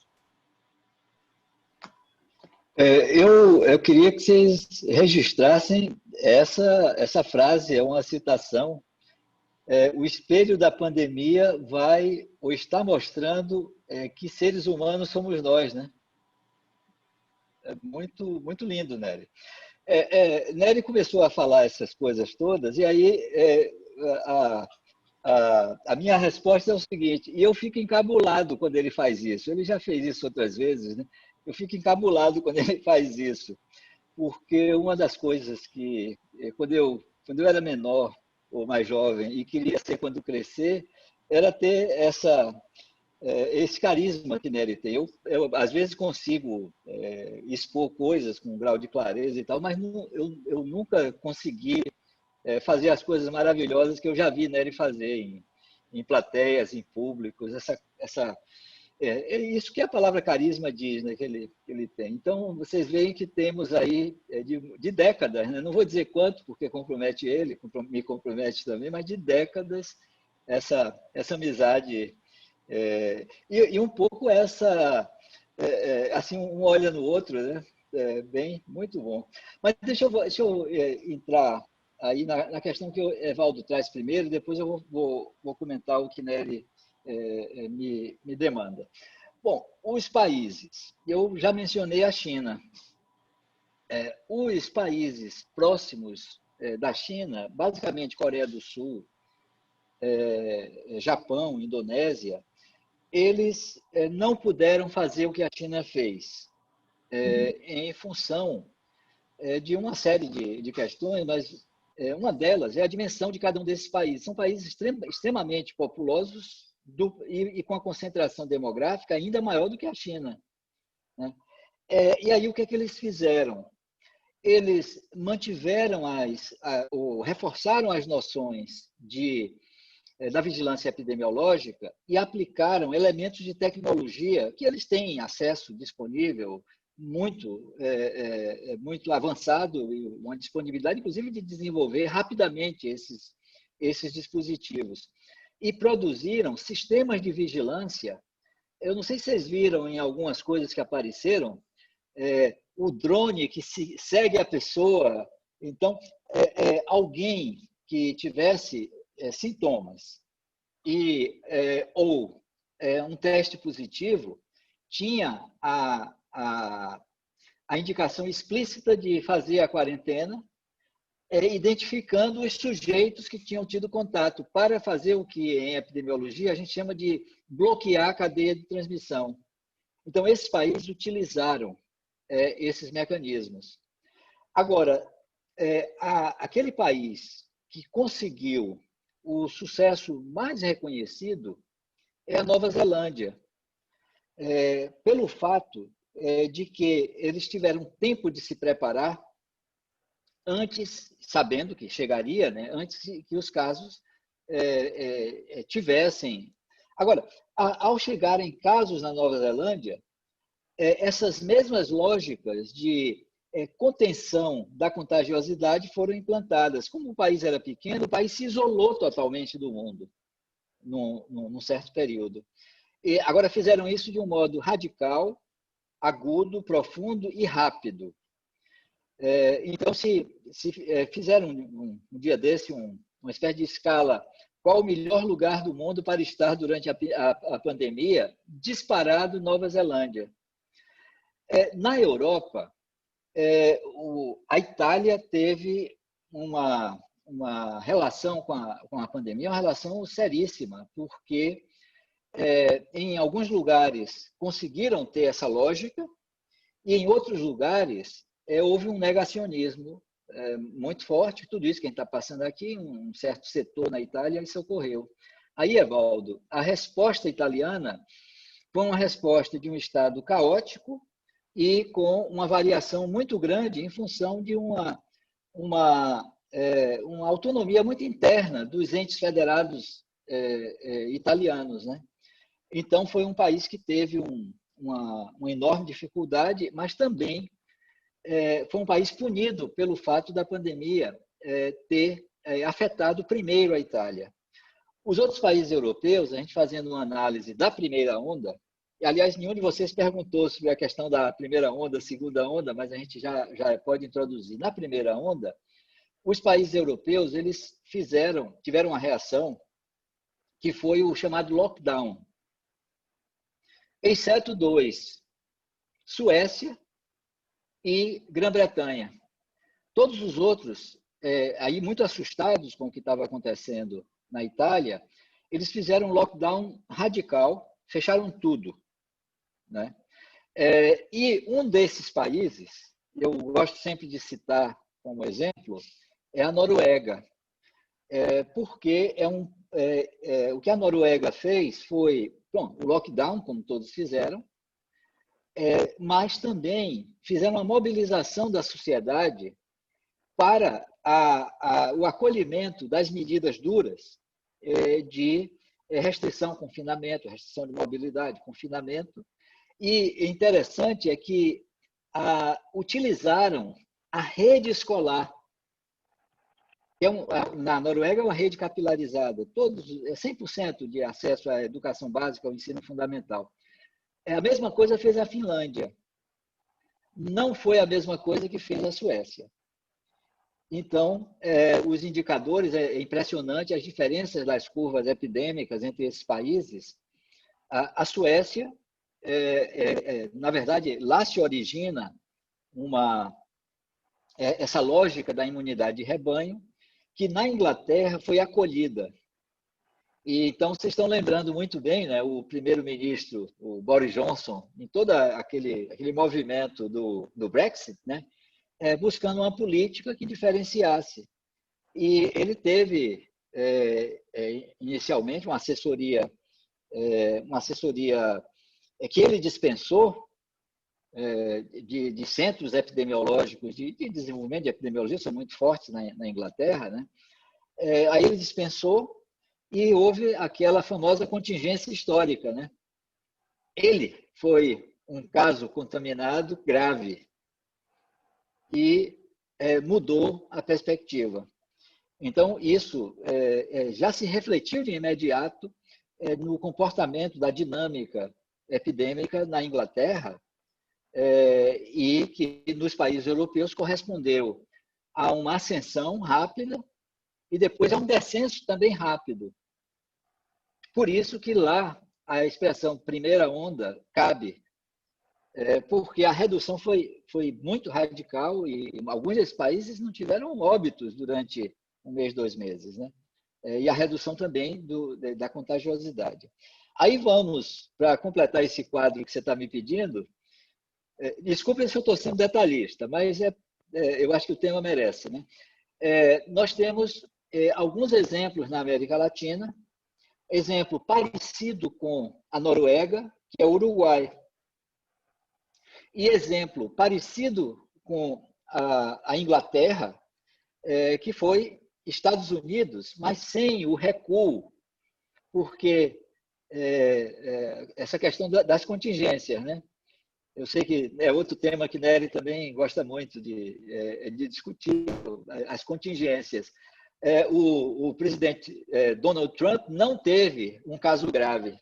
Eu queria que vocês registrassem essa frase, é uma citação. O espelho da pandemia vai ou está mostrando que seres humanos somos nós, né? É muito, muito lindo, Nery. Nery começou a falar essas coisas todas, e aí a minha resposta é o seguinte: e eu fico encabulado quando ele faz isso. Ele já fez isso outras vezes, né? Eu fico encabulado quando ele faz isso, porque uma das coisas que, quando eu era menor ou mais jovem e queria ser quando crescer, era ter esse carisma que Nery tem. Eu às vezes consigo expor coisas com um grau de clareza e tal, mas eu nunca consegui fazer as coisas maravilhosas que eu já vi Nery fazer em plateias, em públicos, isso que a palavra carisma diz, né, que ele tem. Então, vocês veem que temos aí de décadas, né? Não vou dizer quanto, porque compromete ele, me compromete também, mas de décadas essa amizade e um pouco assim, um olha no outro, né? Bem, muito bom. Mas deixa eu entrar aí na questão que o Evaldo traz primeiro, depois eu vou comentar o que Nery me demanda. Bom, os países. Eu já mencionei a China. Os países próximos da China, basicamente Coreia do Sul, Japão, Indonésia, eles não puderam fazer o que a China fez, em função de uma série de questões, mas uma delas é a dimensão de cada um desses países. São países extremamente populosos e com a concentração demográfica ainda maior do que a China, né? E aí o que é que eles fizeram? Eles mantiveram ou reforçaram as noções da vigilância epidemiológica e aplicaram elementos de tecnologia que eles têm acesso disponível muito avançado, e uma disponibilidade, inclusive, de desenvolver rapidamente esses dispositivos. E produziram sistemas de vigilância. Eu não sei se vocês viram em algumas coisas que apareceram, o drone que segue a pessoa. Então, alguém que tivesse sintomas ou um teste positivo tinha a indicação explícita de fazer a quarentena, identificando os sujeitos que tinham tido contato, para fazer o que em epidemiologia a gente chama de bloquear a cadeia de transmissão. Então, esses países utilizaram esses mecanismos. Agora, aquele país que conseguiu o sucesso mais reconhecido é a Nova Zelândia, pelo fato de que eles tiveram tempo de se preparar antes, sabendo que chegaria, né, antes que os casos tivessem. Agora, ao chegarem casos na Nova Zelândia, essas mesmas lógicas de contenção da contagiosidade foram implantadas. Como o país era pequeno, o país se isolou totalmente do mundo, num certo período. E agora fizeram isso de um modo radical, agudo, profundo e rápido. Então, se fizeram um dia desse uma espécie de escala, qual o melhor lugar do mundo para estar durante a pandemia, disparado Nova Zelândia. Na Europa, a Itália teve uma relação com a pandemia, uma relação seríssima, porque em alguns lugares conseguiram ter essa lógica e em outros lugares houve um negacionismo muito forte. Tudo isso que a gente está passando aqui, um certo setor na Itália, isso ocorreu. Aí, Evaldo, a resposta italiana foi uma resposta de um Estado caótico e com uma variação muito grande em função de uma autonomia muito interna dos entes federados italianos, né? Então, foi um país que teve uma enorme dificuldade, mas também foi um país punido pelo fato da pandemia ter afetado primeiro a Itália. Os outros países europeus, a gente fazendo uma análise da primeira onda, e, aliás, nenhum de vocês perguntou sobre a questão da primeira onda, segunda onda, mas a gente já pode introduzir. Na primeira onda, os países europeus eles tiveram uma reação que foi o chamado lockdown, exceto dois, Suécia e Grã-Bretanha. Todos os outros, aí muito assustados com o que estava acontecendo na Itália, eles fizeram um lockdown radical, fecharam tudo, né? E um desses países, eu gosto sempre de citar como exemplo, é a Noruega, porque o que a Noruega fez foi, bom, o lockdown, como todos fizeram, mas também fizeram uma mobilização da sociedade para o acolhimento das medidas duras de restrição, confinamento, restrição de mobilidade, confinamento. E interessante é que utilizaram a rede escolar. Na Noruega é uma rede capilarizada, 100% de acesso à educação básica, ao ensino fundamental. A mesma coisa fez a Finlândia. Não foi a mesma coisa que fez a Suécia. Então, os indicadores, é impressionante as diferenças das curvas epidêmicas entre esses países. A Suécia, na verdade, lá se origina essa lógica da imunidade de rebanho, que na Inglaterra foi acolhida. E, então, vocês estão lembrando muito bem, né, o primeiro-ministro, o Boris Johnson, em todo aquele movimento do Brexit, né, buscando uma política que diferenciasse. E ele teve, inicialmente, uma assessoria que ele dispensou de centros epidemiológicos, de desenvolvimento de epidemiologia, são muito fortes na Inglaterra, né? Aí ele dispensou e houve aquela famosa contingência histórica, né? Ele foi um caso contaminado grave e mudou a perspectiva. Então, isso já se refletiu de imediato no comportamento da dinâmica epidêmica na Inglaterra, e que nos países europeus correspondeu a uma ascensão rápida e depois a um descenso também rápido. Por isso que lá a expressão primeira onda cabe, porque a redução foi muito radical e alguns desses países não tiveram óbitos durante um mês, 2 meses, né? E a redução também da contagiosidade. Aí vamos, para completar esse quadro que você está me pedindo, desculpe se eu estou sendo detalhista, mas eu acho que o tema merece, né? Nós temos alguns exemplos na América Latina exemplo parecido com a Noruega, que é o Uruguai. E exemplo parecido com a Inglaterra, que foi Estados Unidos, mas sem o recuo, porque essa questão das contingências, né? Eu sei que é outro tema que Nery também gosta muito de discutir, as contingências. O presidente Donald Trump não teve um caso grave,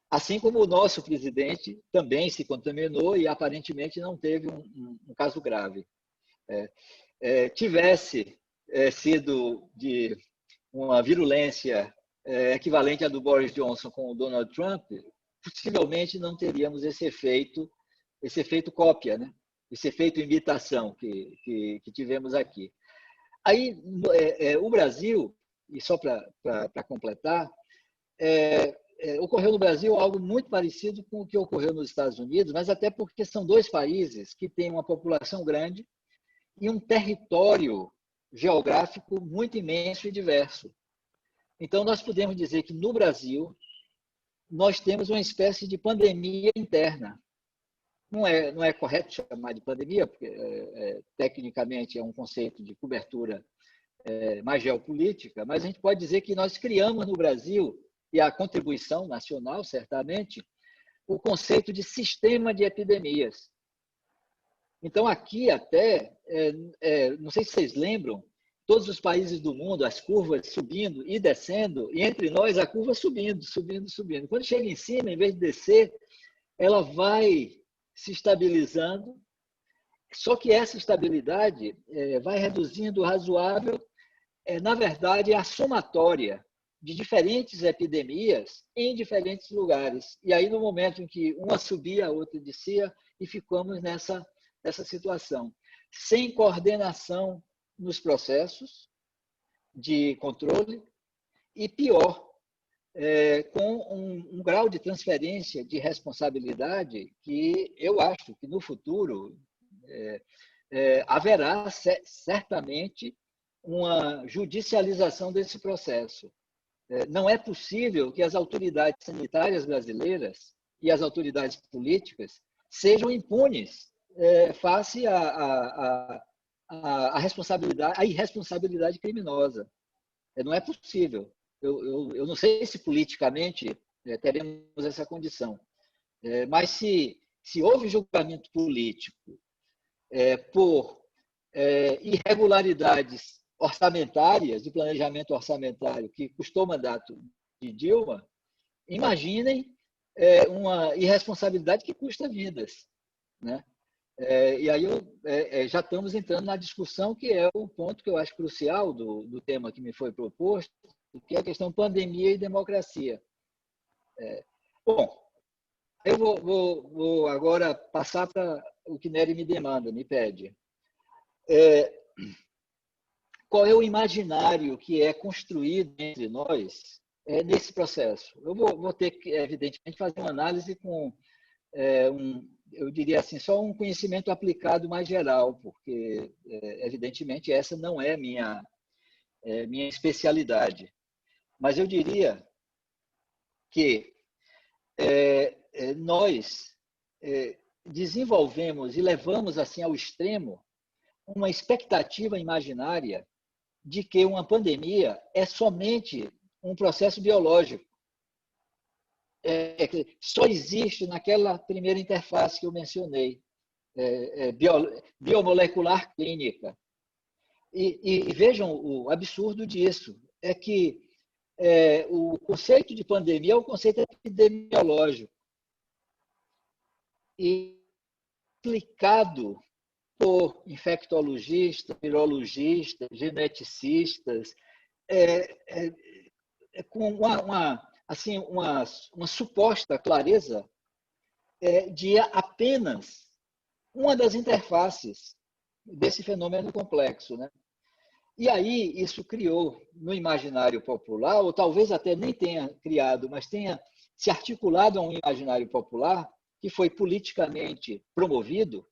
assim como o nosso presidente também se contaminou e aparentemente não teve um caso grave. Tivesse sido de uma virulência equivalente à do Boris Johnson com o Donald Trump, possivelmente não teríamos esse efeito cópia, né? Esse efeito imitação que tivemos aqui. Aí, o Brasil, e só para completar, ocorreu no Brasil algo muito parecido com o que ocorreu nos Estados Unidos, mas até porque são dois países que têm uma população grande e um território geográfico muito imenso e diverso. Então, nós podemos dizer que no Brasil nós temos uma espécie de pandemia interna. Não é correto chamar de pandemia, porque tecnicamente é um conceito de cobertura mais geopolítica, mas a gente pode dizer que nós criamos no Brasil, e a contribuição nacional, certamente, o conceito de sistema de epidemias. Então, aqui até, não sei se vocês lembram, todos os países do mundo, as curvas subindo e descendo, e entre nós a curva subindo, subindo, subindo. Quando chega em cima, em vez de descer, ela vai se estabilizando, só que essa estabilidade vai reduzindo o razoável, na verdade, é a somatória de diferentes epidemias em diferentes lugares. E aí, no momento em que uma subia, a outra descia, e ficamos nessa situação. Sem coordenação nos processos de controle e, pior, com um grau de transferência de responsabilidade que eu acho que no futuro haverá certamente uma judicialização desse processo. Não é possível que as autoridades sanitárias brasileiras e as autoridades políticas sejam impunes face à irresponsabilidade criminosa. Não é possível. Eu não sei se politicamente teremos essa condição, mas se houve julgamento político por irregularidades orçamentárias, de planejamento orçamentário, que custou o mandato de Dilma, imaginem uma irresponsabilidade que custa vidas, né? E aí já estamos entrando na discussão que é o ponto que eu acho crucial do tema que me foi proposto, que é a questão pandemia e democracia. Bom, eu vou agora passar para o que Nery me demanda, me pede. Qual é o imaginário que é construído entre nós nesse processo? Eu vou ter que, evidentemente, fazer uma análise com eu diria assim, só um conhecimento aplicado mais geral, porque, evidentemente, essa não é minha especialidade. Mas eu diria que nós desenvolvemos e levamos assim ao extremo uma expectativa imaginária de que uma pandemia é somente um processo biológico. Só existe naquela primeira interface que eu mencionei, biomolecular clínica. E vejam o absurdo disso, é que o conceito de pandemia é o conceito epidemiológico, e explicado por infectologistas, virologistas, geneticistas, com uma suposta clareza de apenas uma das interfaces desse fenômeno complexo, né? E aí isso criou no imaginário popular, ou talvez até nem tenha criado, mas tenha se articulado a um imaginário popular que foi politicamente promovido,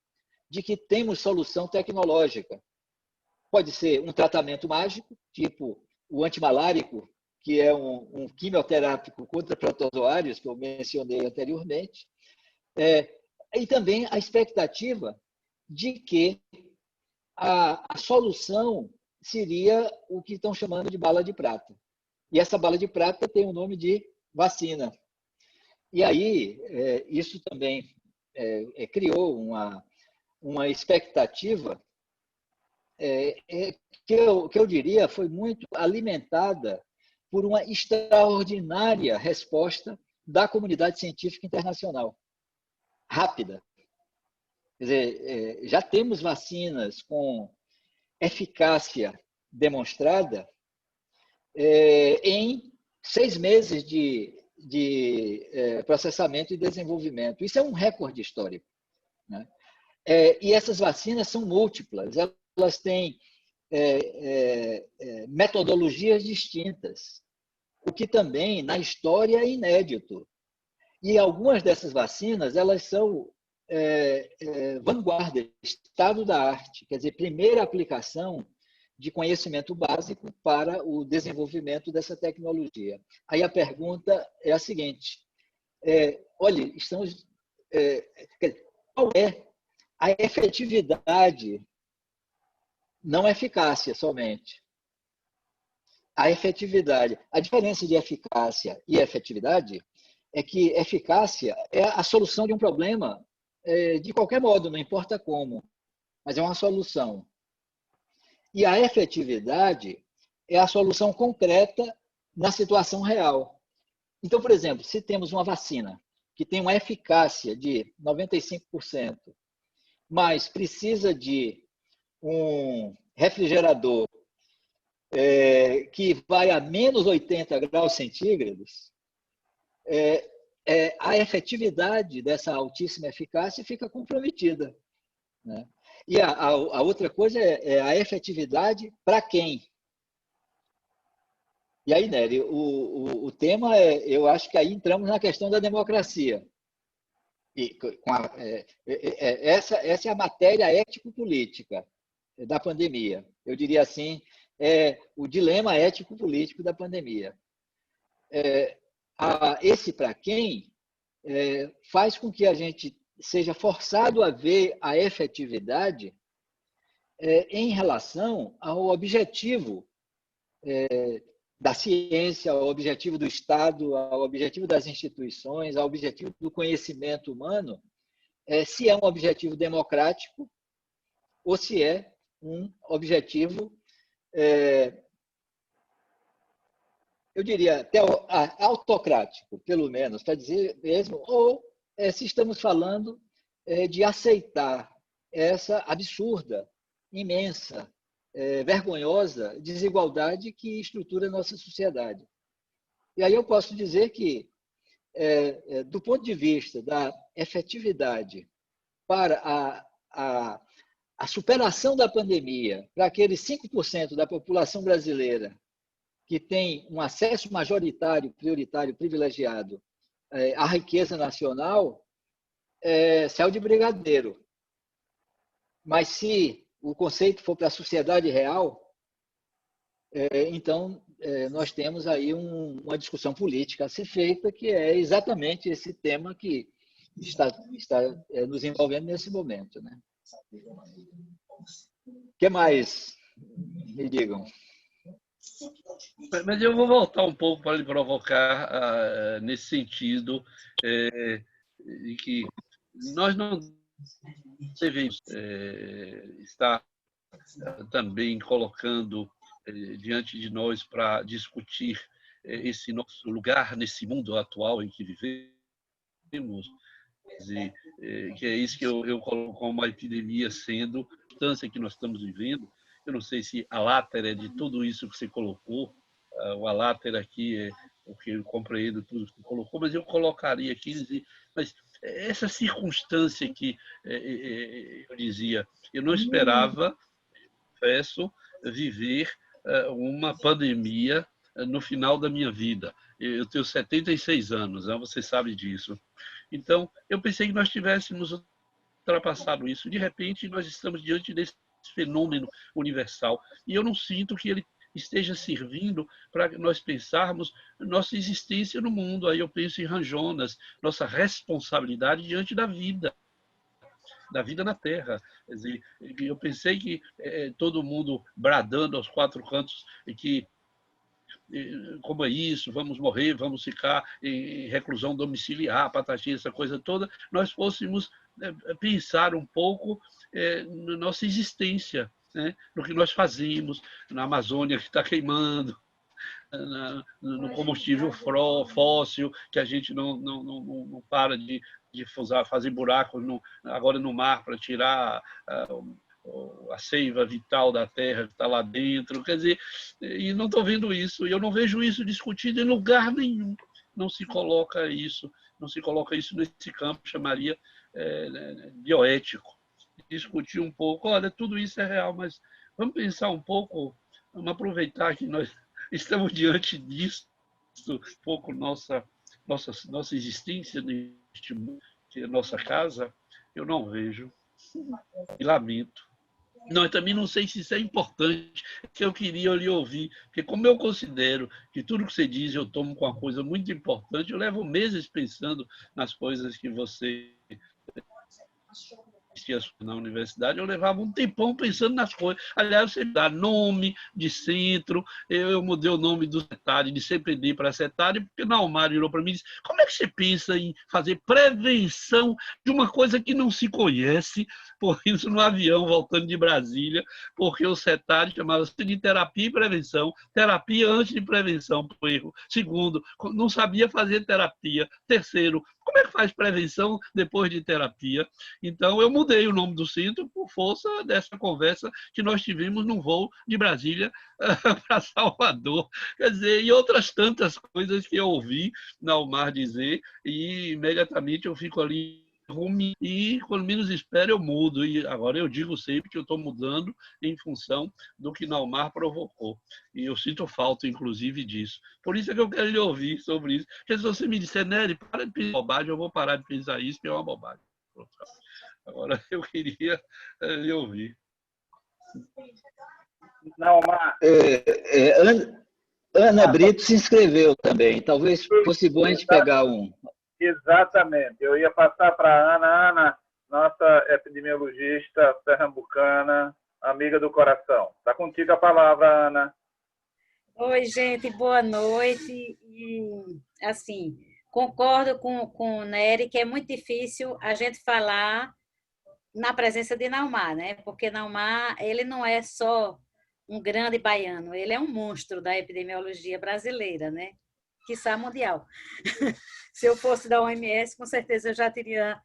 de que temos solução tecnológica. Pode ser um tratamento mágico, tipo o antimalárico, que é um quimioterápico contra protozoários, que eu mencionei anteriormente, e também a expectativa de que a solução seria o que estão chamando de bala de prata. E essa bala de prata tem o nome de vacina. E aí, isso também criou uma expectativa que eu diria foi muito alimentada por uma extraordinária resposta da comunidade científica internacional, rápida. Quer dizer, já temos vacinas com eficácia demonstrada em 6 meses de processamento e desenvolvimento. Isso é um recorde histórico, né? E essas vacinas são múltiplas, elas têm metodologias distintas, o que também na história é inédito. E algumas dessas vacinas elas são vanguarda, estado da arte, quer dizer, primeira aplicação de conhecimento básico para o desenvolvimento dessa tecnologia. Aí a pergunta é a seguinte: olha, estamos, qual é a efetividade, não eficácia somente, a efetividade. A diferença de eficácia e efetividade é que eficácia é a solução de um problema de qualquer modo, não importa como, mas é uma solução. E a efetividade é a solução concreta na situação real. Então, por exemplo, se temos uma vacina que tem uma eficácia de 95%, mas precisa de um refrigerador que vai a menos 80 graus centígrados, a efetividade dessa altíssima eficácia fica comprometida, né? E a outra coisa é a efetividade para quem? E aí, Nery, o tema eu acho que aí entramos na questão da democracia. E essa é a matéria ético-política da pandemia. Eu diria assim, o dilema ético-político da pandemia. Esse para quem faz com que a gente seja forçado a ver a efetividade em relação ao objetivo da ciência, ao objetivo do Estado, ao objetivo das instituições, ao objetivo do conhecimento humano, se é um objetivo democrático ou se é um objetivo, eu diria, até autocrático, pelo menos, para dizer mesmo, ou se estamos falando de aceitar essa absurda, imensa, vergonhosa desigualdade que estrutura a nossa sociedade. E aí eu posso dizer que, do ponto de vista da efetividade para a superação da pandemia, para aqueles 5% da população brasileira que tem um acesso majoritário, prioritário, privilegiado à riqueza nacional, céu de brigadeiro. Mas se o conceito for para a sociedade real, então nós temos aí uma discussão política a ser feita, que é exatamente esse tema que está nos envolvendo nesse momento, né? O que mais me digam? Mas eu vou voltar um pouco para lhe provocar nesse sentido, de que nós não devemos estar também colocando diante de nós para discutir esse nosso lugar nesse mundo atual em que vivemos, que é isso que eu coloco como uma epidemia sendo a distância que nós estamos vivendo. Eu não sei se a látera de tudo isso que você colocou, o látera aqui é porque eu compreendo tudo que você colocou, mas eu colocaria aqui, mas essa circunstância que eu dizia, eu não esperava, confesso, viver uma pandemia no final da minha vida. Eu tenho 76 anos, né? Você sabe disso. Então, eu pensei que nós tivéssemos ultrapassado isso. De repente, nós estamos diante desse fenômeno universal. E eu não sinto que ele esteja servindo para nós pensarmos nossa existência no mundo. Aí eu penso em Ranjonas, nossa responsabilidade diante da vida na Terra. Quer dizer, eu pensei que todo mundo bradando aos quatro cantos que como é isso, vamos morrer, vamos ficar em reclusão domiciliar, patati, essa coisa toda, nós fôssemos pensar um pouco na nossa existência, né? No que nós fazemos, na Amazônia que está queimando, no combustível fóssil, que a gente não para de fazer buracos agora no mar para tirar a seiva vital da terra que está lá dentro. Quer dizer, e não estou vendo isso, e eu não vejo isso discutido em lugar nenhum. Não se coloca isso nesse campo, chamaria bioético. Discutir um pouco, olha, tudo isso é real, mas vamos pensar um pouco, vamos aproveitar que nós estamos diante disso, um pouco nossa existência neste mundo, que é nossa casa, eu não vejo. E lamento. Não, eu também não sei se isso é importante, que eu queria lhe ouvir, porque como eu considero que tudo que você diz eu tomo com uma coisa muito importante, eu levo meses pensando nas coisas que você na universidade, eu levava um tempão pensando nas coisas. Aliás, você dá nome de centro, eu mudei o nome do CETAD, de CPD para CETAD, porque na Almar virou para mim e disse, como é que você pensa em fazer prevenção de uma coisa que não se conhece, por isso no avião, voltando de Brasília, porque o CETAD chamava-se de terapia e prevenção, terapia antes de prevenção, por erro. Segundo, não sabia fazer terapia. Terceiro, como é que faz prevenção depois de terapia? Então, eu mudei o nome do centro por força dessa conversa que nós tivemos num voo de Brasília para Salvador. Quer dizer, e outras tantas coisas que eu ouvi na Almar dizer, e imediatamente eu fico ali e quando menos espero eu mudo. E agora eu digo sempre que eu estou mudando em função do que Naumar provocou. E eu sinto falta, inclusive, disso. Por isso é que eu quero lhe ouvir sobre isso. Porque se você me disser, Nery, para de pensar bobagem, eu vou parar de pensar isso, que é uma bobagem. Agora eu queria lhe ouvir. Naumar. Ana Brito se inscreveu também. Talvez fosse bom a gente pegar um. Exatamente. Eu ia passar para a Ana. Ana, nossa epidemiologista pernambucana, amiga do coração. Está contigo a palavra, Ana. Oi, gente, boa noite. E, assim, concordo com o Nery que é muito difícil a gente falar na presença de Naumar, né? Porque Naumar, ele não é só um grande baiano, ele é um monstro da epidemiologia brasileira, né? Quiçá mundial. Se eu fosse da OMS, com certeza eu já teria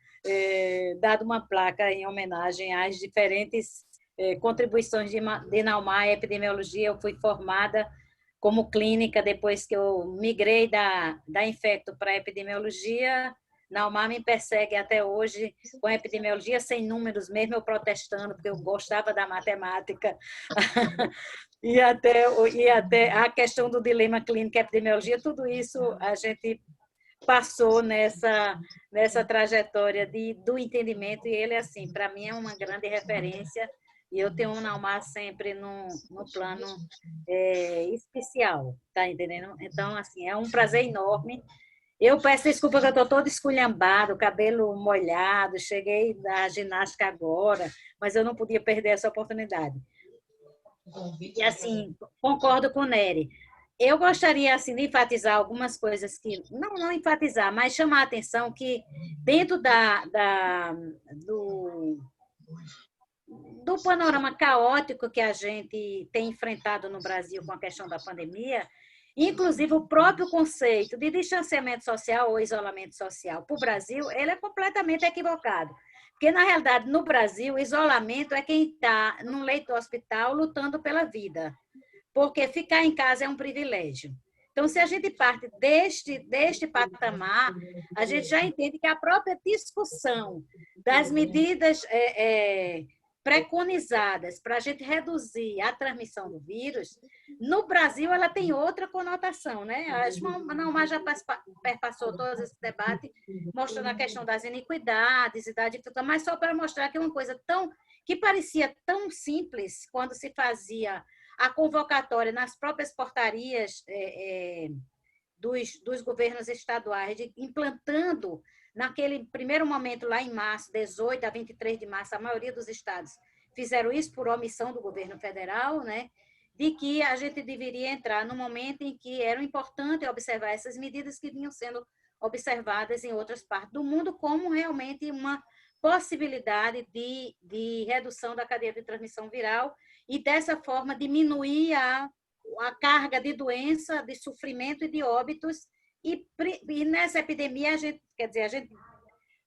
dado uma placa em homenagem às diferentes contribuições de Naumar à epidemiologia. Eu fui formada como clínica depois que eu migrei da infecto para a epidemiologia. Naumar me persegue até hoje com a epidemiologia, sem números, mesmo eu protestando, porque eu gostava da matemática. e até a questão do dilema clínico e epidemiologia, tudo isso a gente passou nessa trajetória do entendimento, e ele, assim, para mim é uma grande referência, e eu tenho o Naumar sempre no plano especial, tá entendendo? Então, assim, é um prazer enorme. Eu peço desculpa que eu estou toda esculhambada, o cabelo molhado, cheguei da ginástica agora, mas eu não podia perder essa oportunidade. E, assim, concordo com o Nery. Eu gostaria, assim, de enfatizar algumas coisas que... Não enfatizar, mas chamar a atenção que dentro do panorama caótico que a gente tem enfrentado no Brasil com a questão da pandemia, inclusive o próprio conceito de distanciamento social ou isolamento social para o Brasil, ele é completamente equivocado. Porque, na realidade, no Brasil, o isolamento é quem está num leito do hospital lutando pela vida, porque ficar em casa é um privilégio. Então, se a gente parte deste patamar, a gente já entende que a própria discussão das medidas preconizadas para a gente reduzir a transmissão do vírus, no Brasil ela tem outra conotação, né? A Naumar já perpassou todo esse debate, mostrando a questão das iniquidades e da ditadura, mas só para mostrar que é uma coisa que parecia tão simples quando se fazia a convocatória nas próprias portarias dos governos estaduais, implantando, naquele primeiro momento, lá em março, 18 a 23 de março, a maioria dos estados fizeram isso por omissão do governo federal, né? De que a gente deveria entrar no momento em que era importante observar essas medidas que vinham sendo observadas em outras partes do mundo como realmente uma possibilidade de redução da cadeia de transmissão viral e, dessa forma, diminuir a carga de doença, de sofrimento e de óbitos. E nessa epidemia, a gente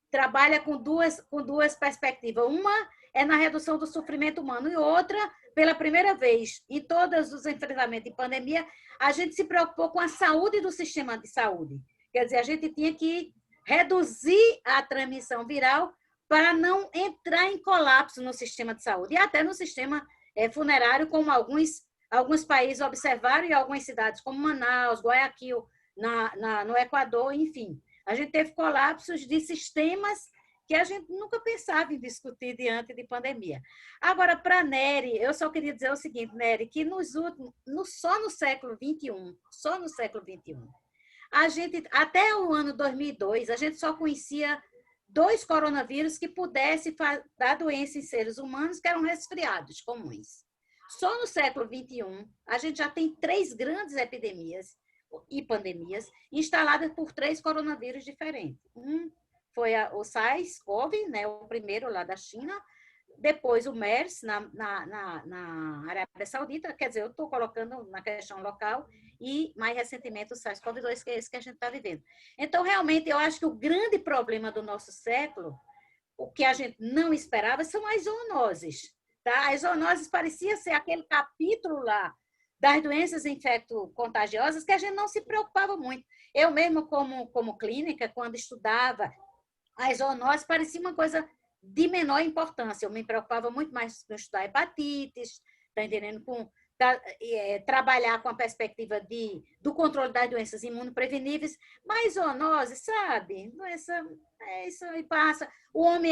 trabalha com duas perspectivas. Uma é na redução do sofrimento humano e outra, pela primeira vez, em todos os enfrentamentos de pandemia, a gente se preocupou com a saúde do sistema de saúde. Quer dizer, a gente tinha que reduzir a transmissão viral para não entrar em colapso no sistema de saúde e até no sistema funerário, como alguns países observaram e algumas cidades como Manaus, Guayaquil, no Equador, enfim. A gente teve colapsos de sistemas que a gente nunca pensava em discutir diante de pandemia. Agora, para a Nery, eu só queria dizer o seguinte, Nery, que só no século XXI, a gente, até o ano 2002, a gente só conhecia 2 coronavírus que pudessem dar doença em seres humanos, que eram resfriados comuns. Só no século XXI, a gente já tem 3 grandes epidemias e pandemias instaladas por 3 coronavírus diferentes. Um foi o SARS-CoV, né, o primeiro lá da China, depois o MERS na Arábia Saudita, quer dizer, eu estou colocando na questão local, e mais recentemente o SARS-CoV-2, que é esse que a gente está vivendo. Então, realmente, eu acho que o grande problema do nosso século, o que a gente não esperava, são as zoonoses. Tá? As zoonoses parecia ser aquele capítulo lá das doenças infecto-contagiosas que a gente não se preocupava muito. Eu mesmo, como clínica, quando estudava as zoonoses, parecia uma coisa de menor importância. Eu me preocupava muito mais com estudar hepatites, tá entendendo? Trabalhar com a perspectiva do controle das doenças imunopreveníveis, mas zoonose, sabe? Doença, isso aí passa. O homem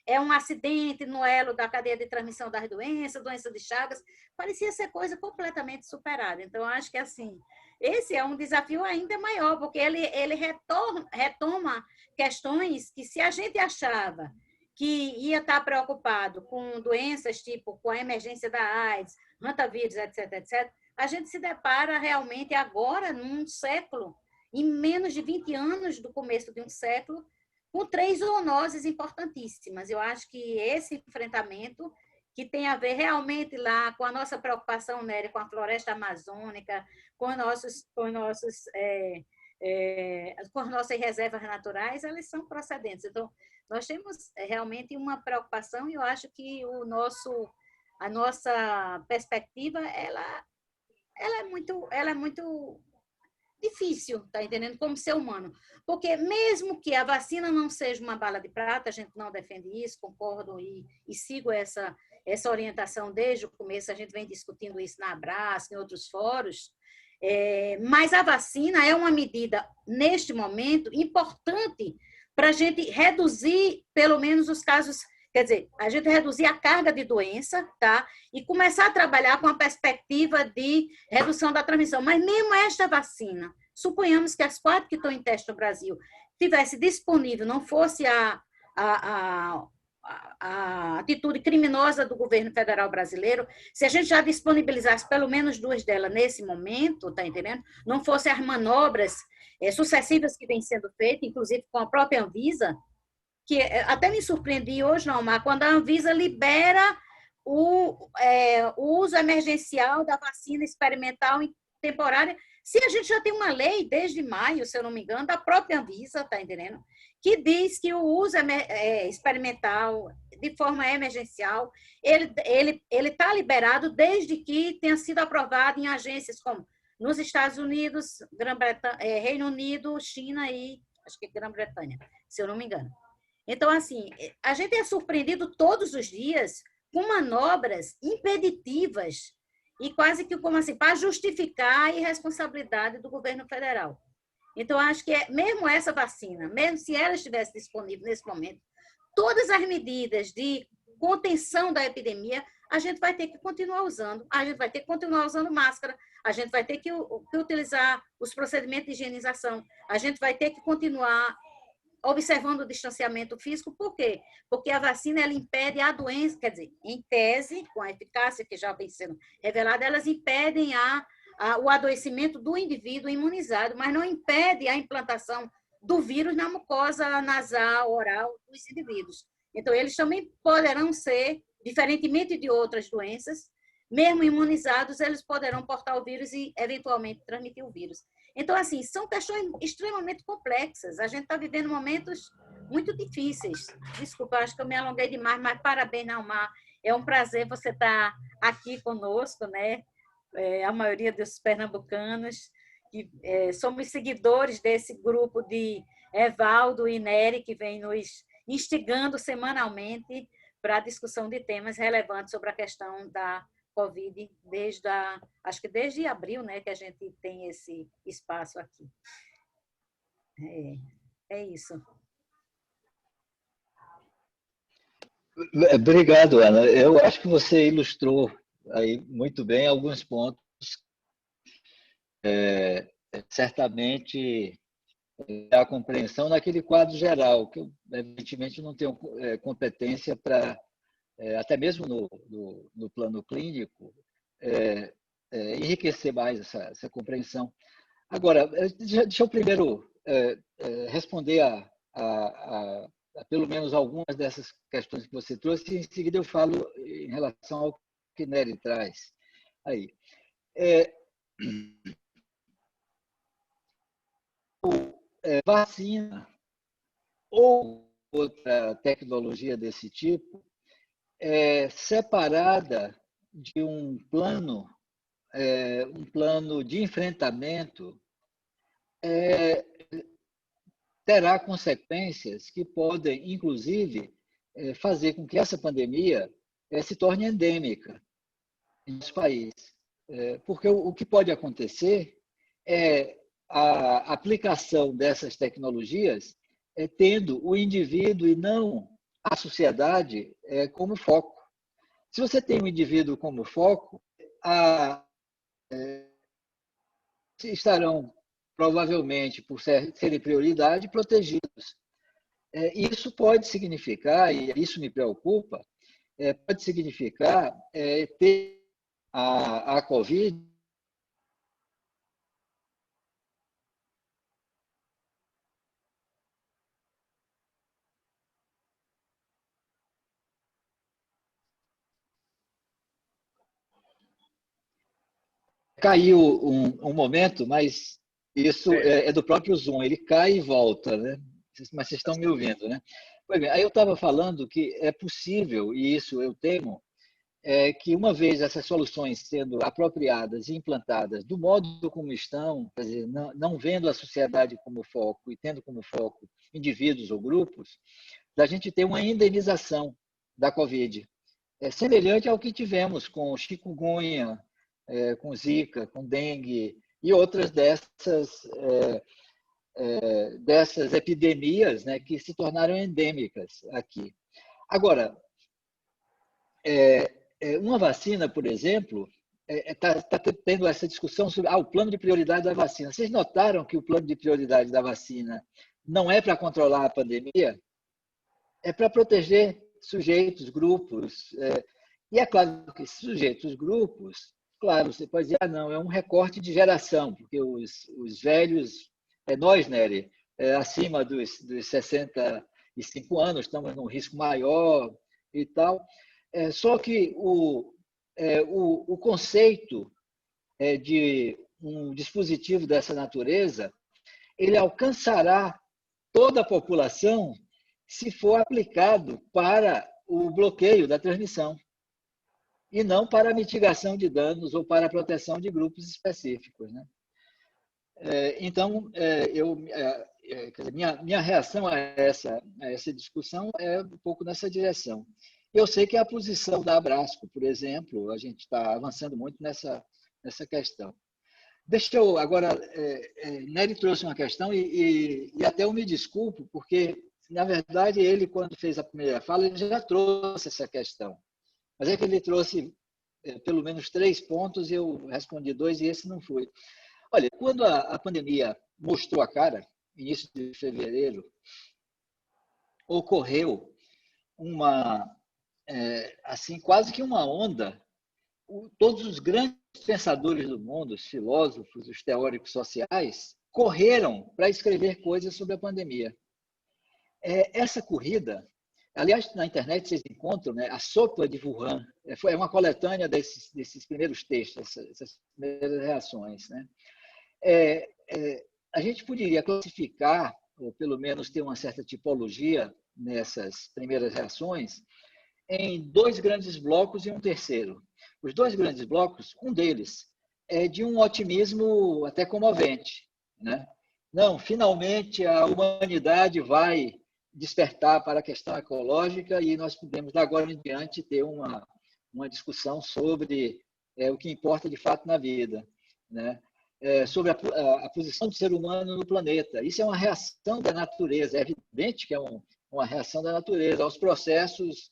é um acidente no elo da cadeia de transmissão das doenças, doença de Chagas, parecia ser coisa completamente superada. Então, acho que, assim, esse é um desafio ainda maior, porque ele retoma questões que, se a gente achava que ia estar preocupado com doenças tipo com a emergência da AIDS, hantavírus, etc., etc., a gente se depara realmente agora, num século, em menos de 20 anos do começo de um século, com 3 zoonoses importantíssimas. Eu acho que esse enfrentamento, que tem a ver realmente lá com a nossa preocupação, Nery, com a floresta amazônica, com as nossas reservas naturais, elas são procedentes. Então, nós temos realmente uma preocupação e eu acho que a nossa perspectiva ela é muito difícil, tá entendendo? Como ser humano. Porque mesmo que a vacina não seja uma bala de prata, a gente não defende isso, concordo e sigo essa orientação desde o começo, a gente vem discutindo isso na Abraço, em outros fóruns, mas a vacina é uma medida, neste momento, importante para a gente reduzir, pelo menos, os casos, quer dizer, a gente reduzir a carga de doença, tá? E começar a trabalhar com a perspectiva de redução da transmissão. Mas mesmo esta vacina, suponhamos que as 4 que estão em teste no Brasil tivesse disponível, não fosse a atitude criminosa do governo federal brasileiro, se a gente já disponibilizasse pelo menos 2 delas nesse momento, tá entendendo? Não fossem as manobras sucessivas que vêm sendo feitas, inclusive com a própria Anvisa, que até me surpreendi hoje, Naumar, quando a Anvisa libera o uso emergencial da vacina experimental temporária, se a gente já tem uma lei desde maio, se eu não me engano, da própria Anvisa, tá entendendo? Que diz que o uso experimental de forma emergencial, ele está liberado desde que tenha sido aprovado em agências como nos Estados Unidos, Reino Unido, China e acho que Grã-Bretanha, se eu não me engano. Então, assim, a gente é surpreendido todos os dias com manobras impeditivas e quase que como assim, para justificar a irresponsabilidade do governo federal. Então, acho que mesmo essa vacina, mesmo se ela estivesse disponível nesse momento, todas as medidas de contenção da epidemia, a gente vai ter que continuar usando. A gente vai ter que continuar usando máscara, a gente vai ter que utilizar os procedimentos de higienização, a gente vai ter que continuar observando o distanciamento físico. Por quê? Porque a vacina ela impede a doença, quer dizer, em tese, com a eficácia que já vem sendo revelada, elas impedem o adoecimento do indivíduo imunizado, mas não impede a implantação do vírus na mucosa nasal, oral dos indivíduos. Então, eles também poderão ser, diferentemente de outras doenças, mesmo imunizados, eles poderão portar o vírus e, eventualmente, transmitir o vírus. Então, assim, são questões extremamente complexas. A gente está vivendo momentos muito difíceis. Desculpa, acho que eu me alonguei demais, mas parabéns, Naumar. É um prazer você estar aqui conosco, né? A maioria dos pernambucanos, que somos seguidores desse grupo de Evaldo e Nery, que vem nos instigando semanalmente para a discussão de temas relevantes sobre a questão da Covid, acho que desde abril, né, que a gente tem esse espaço aqui. É isso. Obrigado, Ana. Eu acho que você ilustrou aí muito bem alguns pontos. Certamente a compreensão naquele quadro geral, que eu, evidentemente, não tenho competência para, até mesmo no plano clínico, enriquecer mais essa compreensão. Agora, deixa eu primeiro responder a pelo menos algumas dessas questões que você trouxe, e em seguida eu falo em relação ao que Nery traz. Aí. Vacina ou outra tecnologia desse tipo é separada de um plano de enfrentamento, terá consequências que podem, inclusive, fazer com que essa pandemia se torne endêmica em nosso país. Porque o que pode acontecer é a aplicação dessas tecnologias tendo o indivíduo e não a sociedade como foco. Se você tem o indivíduo como foco, estarão provavelmente, por serem prioridade, protegidos. Isso pode significar, e isso me preocupa, pode significar ter a Covid caiu um momento, mas isso é do próprio Zoom, ele cai e volta, né? Mas vocês estão me ouvindo, né? Pois bem, aí eu estava falando que é possível, e isso eu temo, que uma vez essas soluções sendo apropriadas e implantadas do modo como estão, quer dizer, não vendo a sociedade como foco e tendo como foco indivíduos ou grupos, da gente ter uma indenização da Covid. Semelhante ao que tivemos com chikungunya, com Zika, com dengue e outras dessas epidemias, né, que se tornaram endêmicas aqui. Agora, uma vacina, por exemplo, está tendo essa discussão sobre o plano de prioridade da vacina. Vocês notaram que o plano de prioridade da vacina não é para controlar a pandemia? É para proteger sujeitos, grupos. E é claro que sujeitos, grupos, claro, você pode dizer, não, é um recorte de geração, porque os velhos, nós, Nery, acima dos 65 anos, estamos num risco maior e tal. Só que o conceito de um dispositivo dessa natureza, ele alcançará toda a população se for aplicado para o bloqueio da transmissão e não para a mitigação de danos ou para a proteção de grupos específicos, né? Então, minha reação a essa discussão é um pouco nessa direção. Eu sei que a posição da Abrasco, por exemplo, a gente está avançando muito nessa questão. Deixa eu agora, Nery trouxe uma questão e até eu me desculpo, porque, na verdade, ele, quando fez a primeira fala, ele já trouxe essa questão. Mas é que ele trouxe pelo menos 3 pontos, eu respondi 2 e esse não foi. Olha, quando a pandemia mostrou a cara, início de fevereiro, ocorreu assim, quase que uma onda. Todos os grandes pensadores do mundo, os filósofos, os teóricos sociais, correram para escrever coisas sobre a pandemia. Essa corrida, aliás, na internet vocês encontram, né, a Sopa de Wuhan, é uma coletânea desses primeiros textos, essas primeiras reações. Né? A gente poderia classificar, ou pelo menos ter uma certa tipologia nessas primeiras reações, em 2 grandes blocos e um terceiro. Os 2 grandes blocos, um deles é de um otimismo até comovente. Né? Não, finalmente a humanidade vai despertar para a questão ecológica e nós podemos, da agora em diante, ter uma discussão sobre o que importa de fato na vida. Né? Sobre a posição do ser humano no planeta. Isso é uma reação da natureza. É evidente que é uma reação da natureza aos processos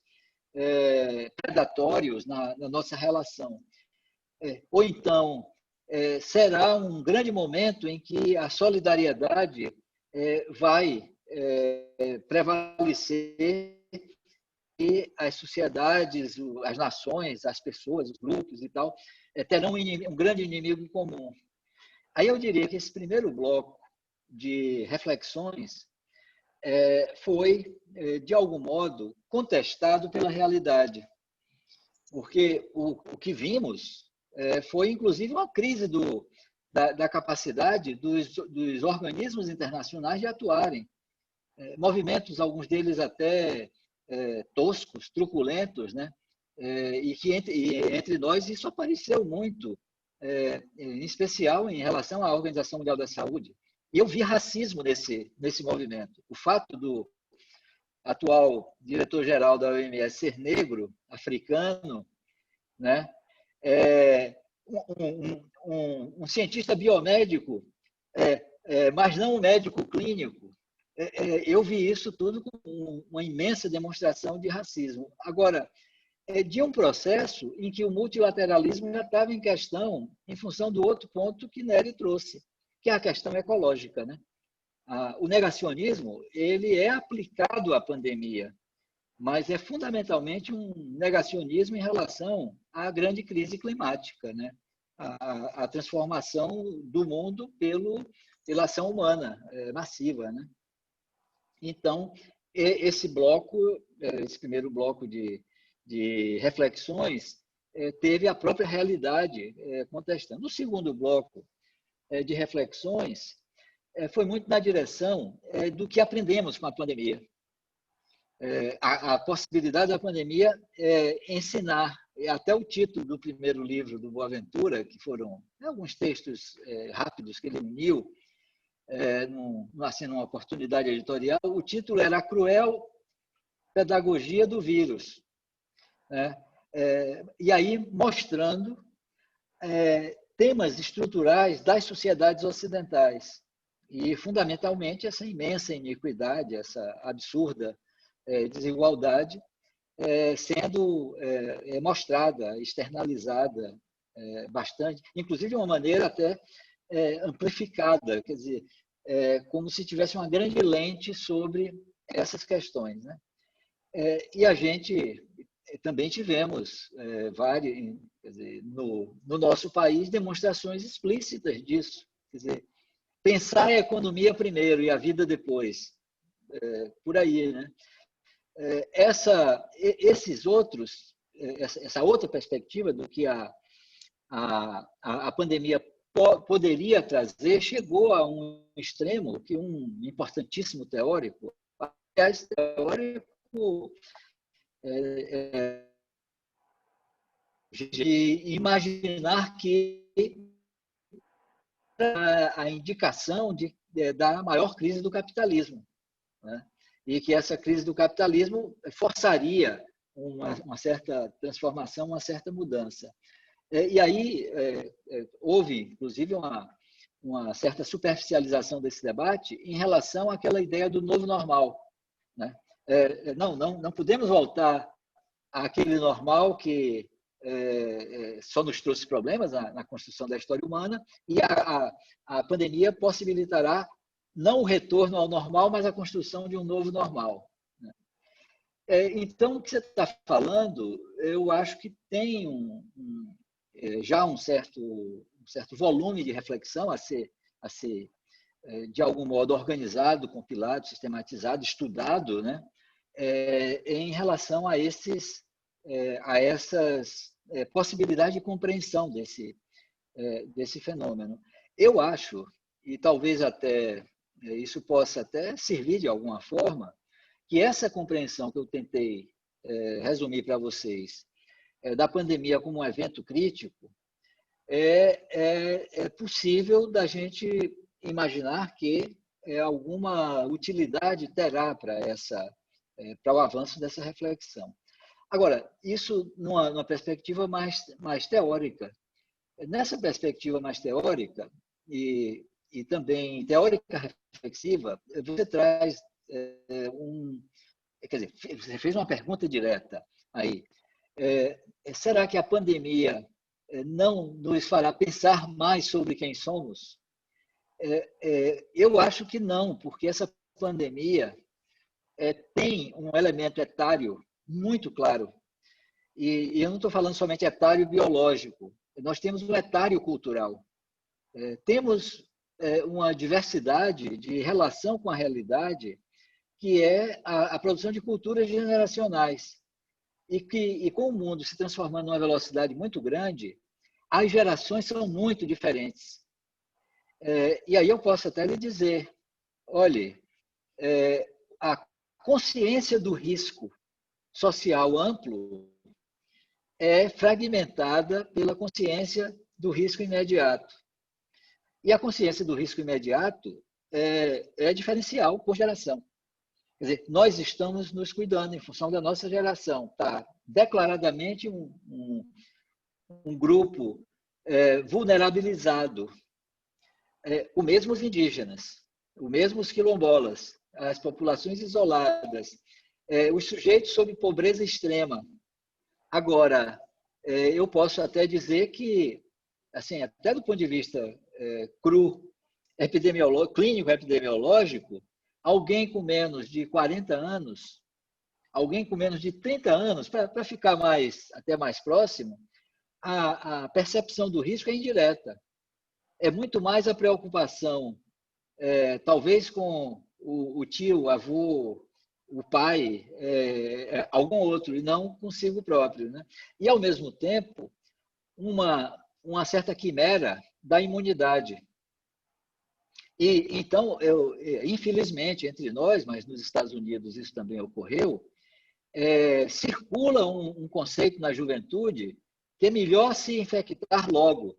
predatórios na nossa relação. Ou então, será um grande momento em que a solidariedade vai prevalecer e as sociedades, as nações, as pessoas, os grupos e tal, terão um grande inimigo em comum. Aí eu diria que esse primeiro bloco de reflexões foi, de algum modo, contestado pela realidade. Porque o que vimos foi, inclusive, uma crise da capacidade dos organismos internacionais de atuarem. Movimentos, alguns deles até toscos, truculentos, né? E que entre nós isso apareceu muito, em especial em relação à Organização Mundial da Saúde. Eu vi racismo nesse movimento. O fato do atual diretor-geral da OMS ser negro, africano, né? Um cientista biomédico, mas não um médico clínico. Eu vi isso tudo com uma imensa demonstração de racismo. Agora, de um processo em que o multilateralismo já estava em questão em função do outro ponto que Nery trouxe, que é a questão ecológica. Né? O negacionismo ele é aplicado à pandemia, mas é fundamentalmente um negacionismo em relação à grande crise climática, né? A transformação do mundo pela ação humana massiva. Né? Então, esse primeiro bloco de reflexões teve a própria realidade contestando. O segundo bloco de reflexões foi muito na direção do que aprendemos com a pandemia. A possibilidade da pandemia ensinar, até o título do primeiro livro do Boaventura, que foram alguns textos rápidos que ele uniu, numa oportunidade editorial, o título era A Cruel Pedagogia do Vírus. Né? E aí mostrando temas estruturais das sociedades ocidentais e, fundamentalmente, essa imensa iniquidade, essa absurda desigualdade sendo mostrada, externalizada bastante, inclusive de uma maneira até amplificada, quer dizer, como se tivesse uma grande lente sobre essas questões. Né? E a gente também tivemos várias, quer dizer, no nosso país, demonstrações explícitas disso. Quer dizer, pensar a economia primeiro e a vida depois. Por aí, né? Essa outra perspectiva do que a pandemia poderia trazer chegou a um extremo que um importantíssimo teórico, aliás, teórico de imaginar que a indicação da maior crise do capitalismo, né? E que essa crise do capitalismo forçaria uma certa transformação, uma certa mudança. E aí houve, inclusive, uma certa superficialização desse debate em relação àquela ideia do novo normal. Né? Não podemos voltar aquele normal que só nos trouxe problemas na construção da história humana, e a pandemia possibilitará não o retorno ao normal, mas a construção de um novo normal. Então, o que você está falando, eu acho que tem já um certo volume de reflexão a ser de algum modo organizado, compilado, sistematizado, estudado, né? Em relação a essas possibilidades de compreensão desse fenômeno. Eu acho, e talvez até isso possa até servir de alguma forma, que essa compreensão que eu tentei resumir para vocês da pandemia como um evento crítico é possível da gente imaginar que alguma utilidade terá para o avanço dessa reflexão. Agora, isso numa perspectiva mais teórica. Nessa perspectiva mais teórica e também teórica reflexiva, você traz quer dizer, você fez uma pergunta direta aí. Será que a pandemia não nos fará pensar mais sobre quem somos? Eu acho que não, porque essa pandemia tem um elemento etário muito claro. E eu não estou falando somente etário biológico. Nós temos um etário cultural. Temos uma diversidade de relação com a realidade que é a produção de culturas generacionais. E com o mundo se transformando numa velocidade muito grande, as gerações são muito diferentes. E aí eu posso até lhe dizer, olhe, a consciência do risco social amplo é fragmentada pela consciência do risco imediato. E a consciência do risco imediato é diferencial por geração. Quer dizer, nós estamos nos cuidando em função da nossa geração. Está declaradamente um grupo vulnerabilizado. O mesmo os indígenas, o mesmo os quilombolas, as populações isoladas, os sujeitos sob pobreza extrema. Agora, eu posso até dizer que, assim, até do ponto de vista cru, clínico epidemiológico, alguém com menos de 40 anos, alguém com menos de 30 anos, para ficar até mais próximo, a percepção do risco é indireta. É muito mais a preocupação, talvez com o tio, o avô, o pai, algum outro, e não consigo próprio, né? E, ao mesmo tempo, uma certa quimera da imunidade. E então, infelizmente, entre nós, mas nos Estados Unidos isso também ocorreu, circula um conceito na juventude que é melhor se infectar logo.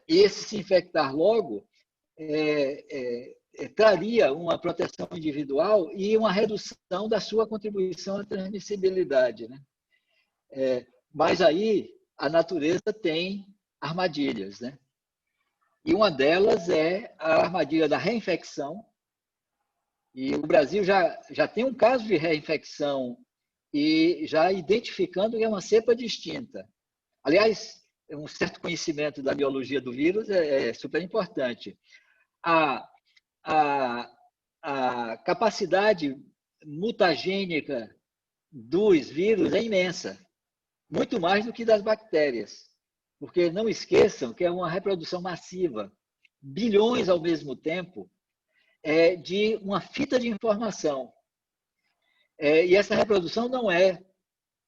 Esse se infectar logo traria uma proteção individual e uma redução da sua contribuição à transmissibilidade, né? Mas aí a natureza tem armadilhas, né? E uma delas é a armadilha da reinfecção. E o Brasil já tem um caso de reinfecção e já identificando que é uma cepa distinta. Aliás, um certo conhecimento da biologia do vírus é super importante. A capacidade mutagênica dos vírus é imensa, muito mais do que das bactérias, porque não esqueçam que é uma reprodução massiva, bilhões ao mesmo tempo, de uma fita de informação. E essa reprodução não é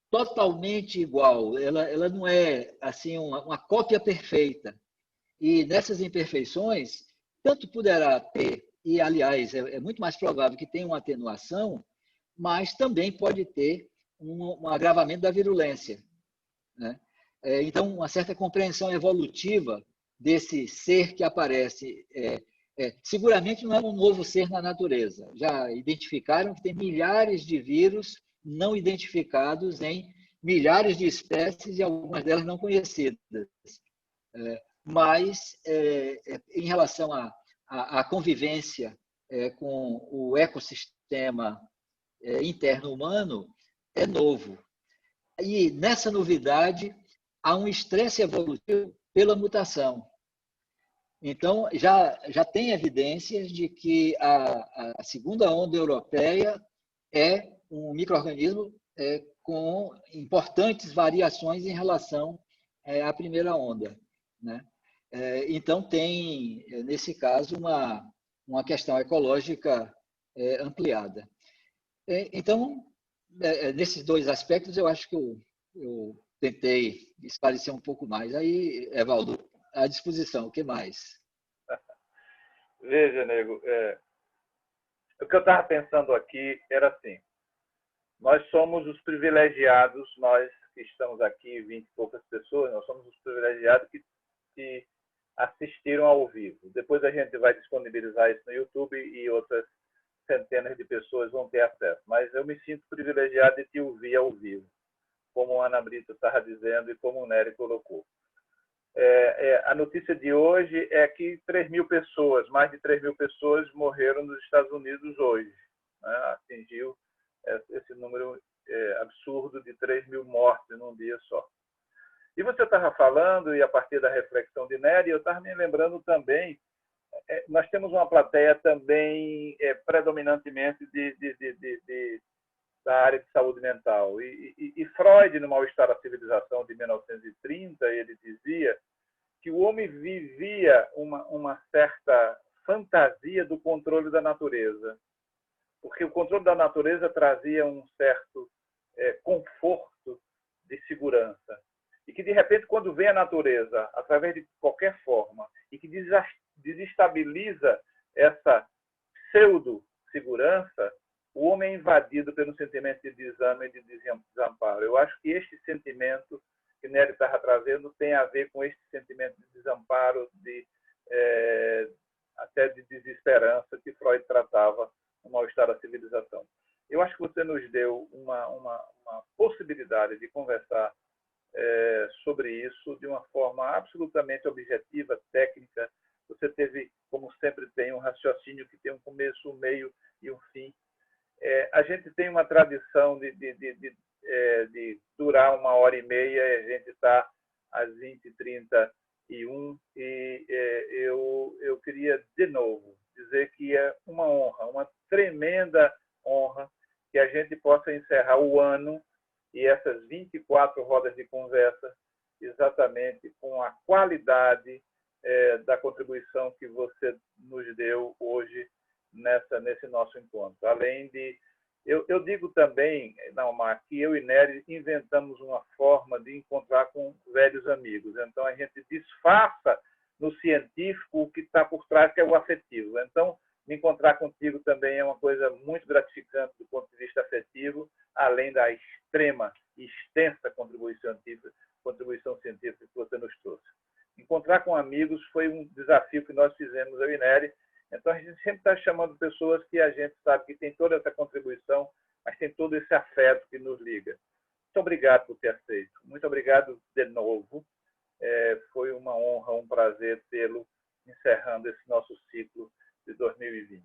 totalmente igual, ela não é assim uma cópia perfeita. E nessas imperfeições, tanto poderá ter, e aliás é muito mais provável que tenha uma atenuação, mas também pode ter um agravamento da virulência, né? Então, uma certa compreensão evolutiva desse ser que aparece. Seguramente não é um novo ser na natureza. Já identificaram que tem milhares de vírus não identificados em milhares de espécies e algumas delas não conhecidas. Mas, em relação à convivência com o ecossistema interno humano, é novo. E nessa novidade há um estresse evolutivo pela mutação. Então, já tem evidências de que a segunda onda europeia é um micro-organismo com importantes variações em relação à primeira onda, né? Então, tem, nesse caso, uma questão ecológica ampliada. Então, nesses dois aspectos, eu acho que eu tentei esclarecer um pouco mais. Aí, Evaldo, à disposição, o que mais? Veja, nego, o que eu estava pensando aqui era assim, nós somos os privilegiados, nós que estamos aqui, 20 e poucas pessoas, nós somos os privilegiados que assistiram ao vivo. Depois a gente vai disponibilizar isso no YouTube e outras centenas de pessoas vão ter acesso. Mas eu me sinto privilegiado de te ouvir ao vivo, como a Ana Brito estava dizendo e como o Nery colocou. A notícia de hoje é que 3.000 pessoas, mais de 3.000 pessoas morreram nos Estados Unidos hoje, né? Atingiu esse número absurdo de 3.000 mortes num dia só. E você estava falando, e a partir da reflexão de Nery, eu estava me lembrando também, nós temos uma plateia também predominantemente da área de saúde mental. E Freud, no Mal-Estar da Civilização, de 1930, ele dizia que o homem vivia uma certa fantasia do controle da natureza, porque o controle da natureza trazia um certo conforto de segurança. E que, de repente, quando vem a natureza, através de qualquer forma, e que desestabiliza essa pseudo-segurança, o homem é invadido pelo sentimento de desame e de desamparo. Eu acho que este sentimento que Nery estava trazendo tem a ver com este sentimento de desamparo, até de desesperança que Freud tratava no Mal-Estar da Civilização. Eu acho que você nos deu uma possibilidade de conversar sobre isso de uma forma absolutamente objetiva, técnica. Você teve, como sempre tem, um raciocínio que tem um começo, um meio e um fim. A gente tem uma tradição de durar 1h30 e a gente está às 20h31 e eu queria, de novo, dizer que é uma honra, uma tremenda honra que a gente possa encerrar o ano e essas 24 rodas de conversa exatamente com a qualidade da contribuição que você nos deu hoje nesse nosso encontro. Além de... Eu digo também, Naumar, que eu e Nery inventamos uma forma de encontrar com velhos amigos. Então, a gente disfarça no científico o que está por trás, que é o afetivo. Então, me encontrar contigo também é uma coisa muito gratificante do ponto de vista afetivo, além da extrema e extensa contribuição científica que você nos trouxe. Encontrar com amigos foi um desafio que nós fizemos, eu e Nery. Então, a gente sempre está chamando pessoas que a gente sabe que tem toda essa contribuição, mas tem todo esse afeto que nos liga. Muito obrigado por ter aceito. Muito obrigado de novo. Foi uma honra, um prazer tê-lo encerrando esse nosso ciclo de 2020.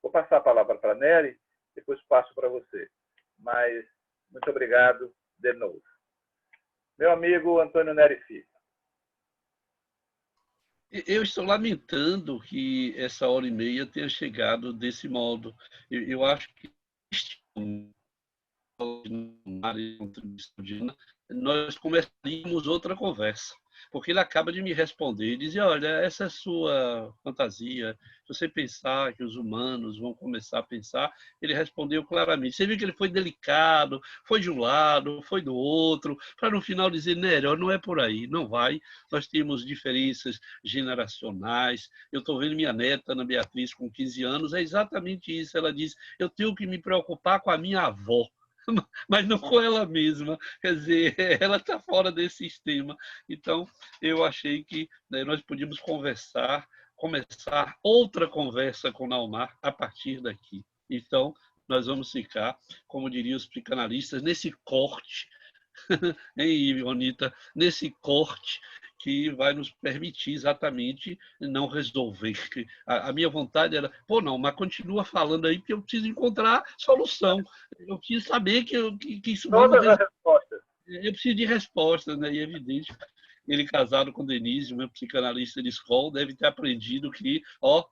Vou passar a palavra para a Nery, depois passo para você. Mas muito obrigado de novo. Meu amigo Antônio Nery Filho. Eu estou lamentando que essa 1h30 tenha chegado desse modo. Eu acho que nós começaríamos outra conversa, porque ele acaba de me responder e dizer, olha, essa é sua fantasia, se você pensar que os humanos vão começar a pensar, ele respondeu claramente. Você viu que ele foi delicado, foi de um lado, foi do outro, para no final dizer, Nery, não é por aí, não vai, nós temos diferenças generacionais, eu estou vendo minha neta, Ana Beatriz, com 15 anos, é exatamente isso, ela diz, eu tenho que me preocupar com a minha avó, mas não com ela mesma, quer dizer, ela está fora desse sistema. Então, eu achei que nós podíamos começar outra conversa com o Naumar a partir daqui. Então, nós vamos ficar, como diriam os psicanalistas, nesse corte, hein, Ionita? Nesse corte que vai nos permitir exatamente não resolver. A minha vontade era, pô, não, mas continua falando aí, porque eu preciso encontrar solução. Eu preciso saber que isso vai Todas as respostas. eu preciso de respostas, né? E é evidente, ele casado com Denise, meu psicanalista de escola, deve ter aprendido que,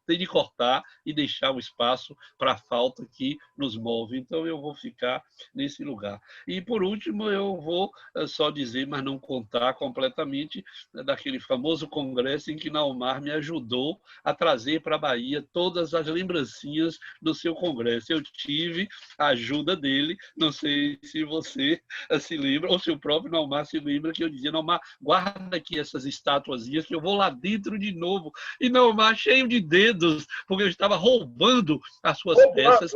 tem de cortar e deixar o espaço para a falta que nos move. Então, eu vou ficar nesse lugar. E, por último, eu vou só dizer, mas não contar completamente, daquele famoso congresso em que Naumar me ajudou a trazer para a Bahia todas as lembrancinhas do seu congresso. Eu tive a ajuda dele, não sei se você se lembra, ou se o próprio Naumar se lembra, que eu dizia, Naumar, guarda aqui essas estatuazinhas que eu vou lá dentro de novo. E Naumar cheio de dedos, porque eu estava roubando as suas peças.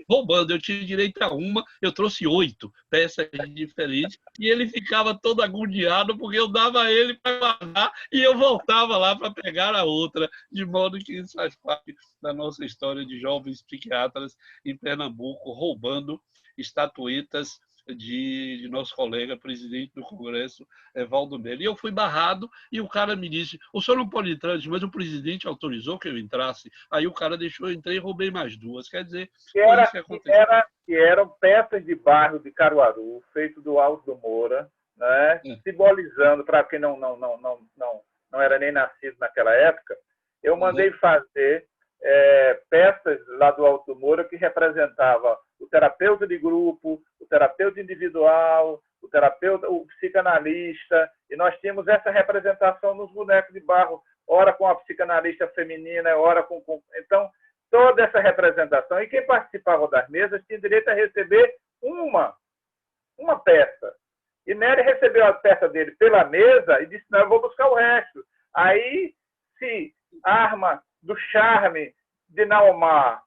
Roubando, eu tinha direito a uma, eu trouxe 8 peças diferentes, e ele ficava todo agoniado, porque eu dava a ele para guardar, e eu voltava lá para pegar a outra, de modo que isso faz parte da nossa história de jovens psiquiatras em Pernambuco, roubando estatuetas de nosso colega, presidente do Congresso, Valdo Melo. E eu fui barrado, e o cara me disse, o senhor não pode entrar, mas o presidente autorizou que eu entrasse. Aí o cara deixou, eu entrei e roubei mais 2. Quer dizer, foi isso que aconteceu. Que eram peças de bairro de Caruaru, feito do Alto Moura, né? Simbolizando, para quem não era nem nascido naquela época, eu mandei fazer peças lá do Alto Moura que representava o terapeuta de grupo, o terapeuta individual, o psicanalista, e nós tínhamos essa representação nos bonecos de barro, ora com a psicanalista feminina, ora com... Então, toda essa representação, e quem participava das mesas tinha direito a receber uma peça. E Nery recebeu a peça dele pela mesa e disse, não, eu vou buscar o resto. Aí se arma do charme de Naumar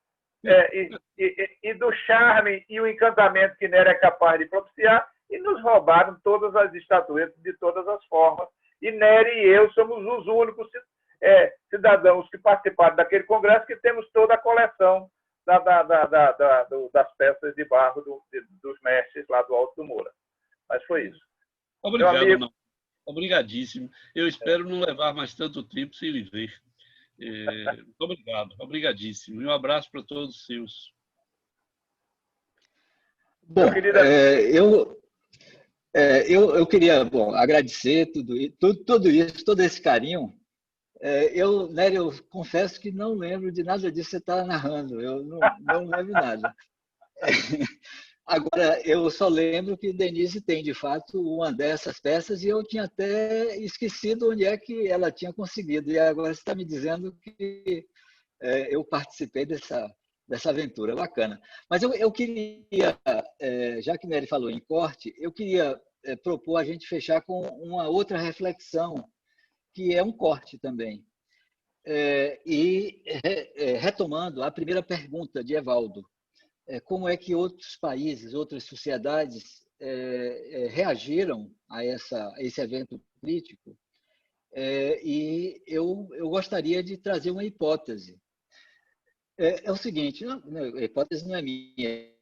e do charme e o encantamento que Nery é capaz de propiciar, e nos roubaram todas as estatuetas de todas as formas. E Nery e eu somos os únicos cidadãos que participaram daquele congresso que temos toda a coleção das peças de barro dos mestres lá do Alto do Moura. Mas foi isso. Obrigado, não. Obrigadíssimo. Eu espero não levar mais tanto tempo sem lhe ver. Muito obrigado, obrigadíssimo. E um abraço para todos os seus. Bom, eu queria agradecer tudo isso, todo esse carinho. Nery, eu confesso que não lembro de nada disso que você está narrando. Eu não lembro nada. Agora, eu só lembro que Denise tem, de fato, uma dessas peças, e eu tinha até esquecido onde é que ela tinha conseguido. E agora você está me dizendo que eu participei dessa aventura. Bacana. Mas eu queria, já que Nery falou em corte, eu queria propor a gente fechar com uma outra reflexão, que é um corte também. Retomando a primeira pergunta de Evaldo, como é que outros países, outras sociedades reagiram a esse evento crítico? E eu gostaria de trazer uma hipótese. É o seguinte, a hipótese não é minha.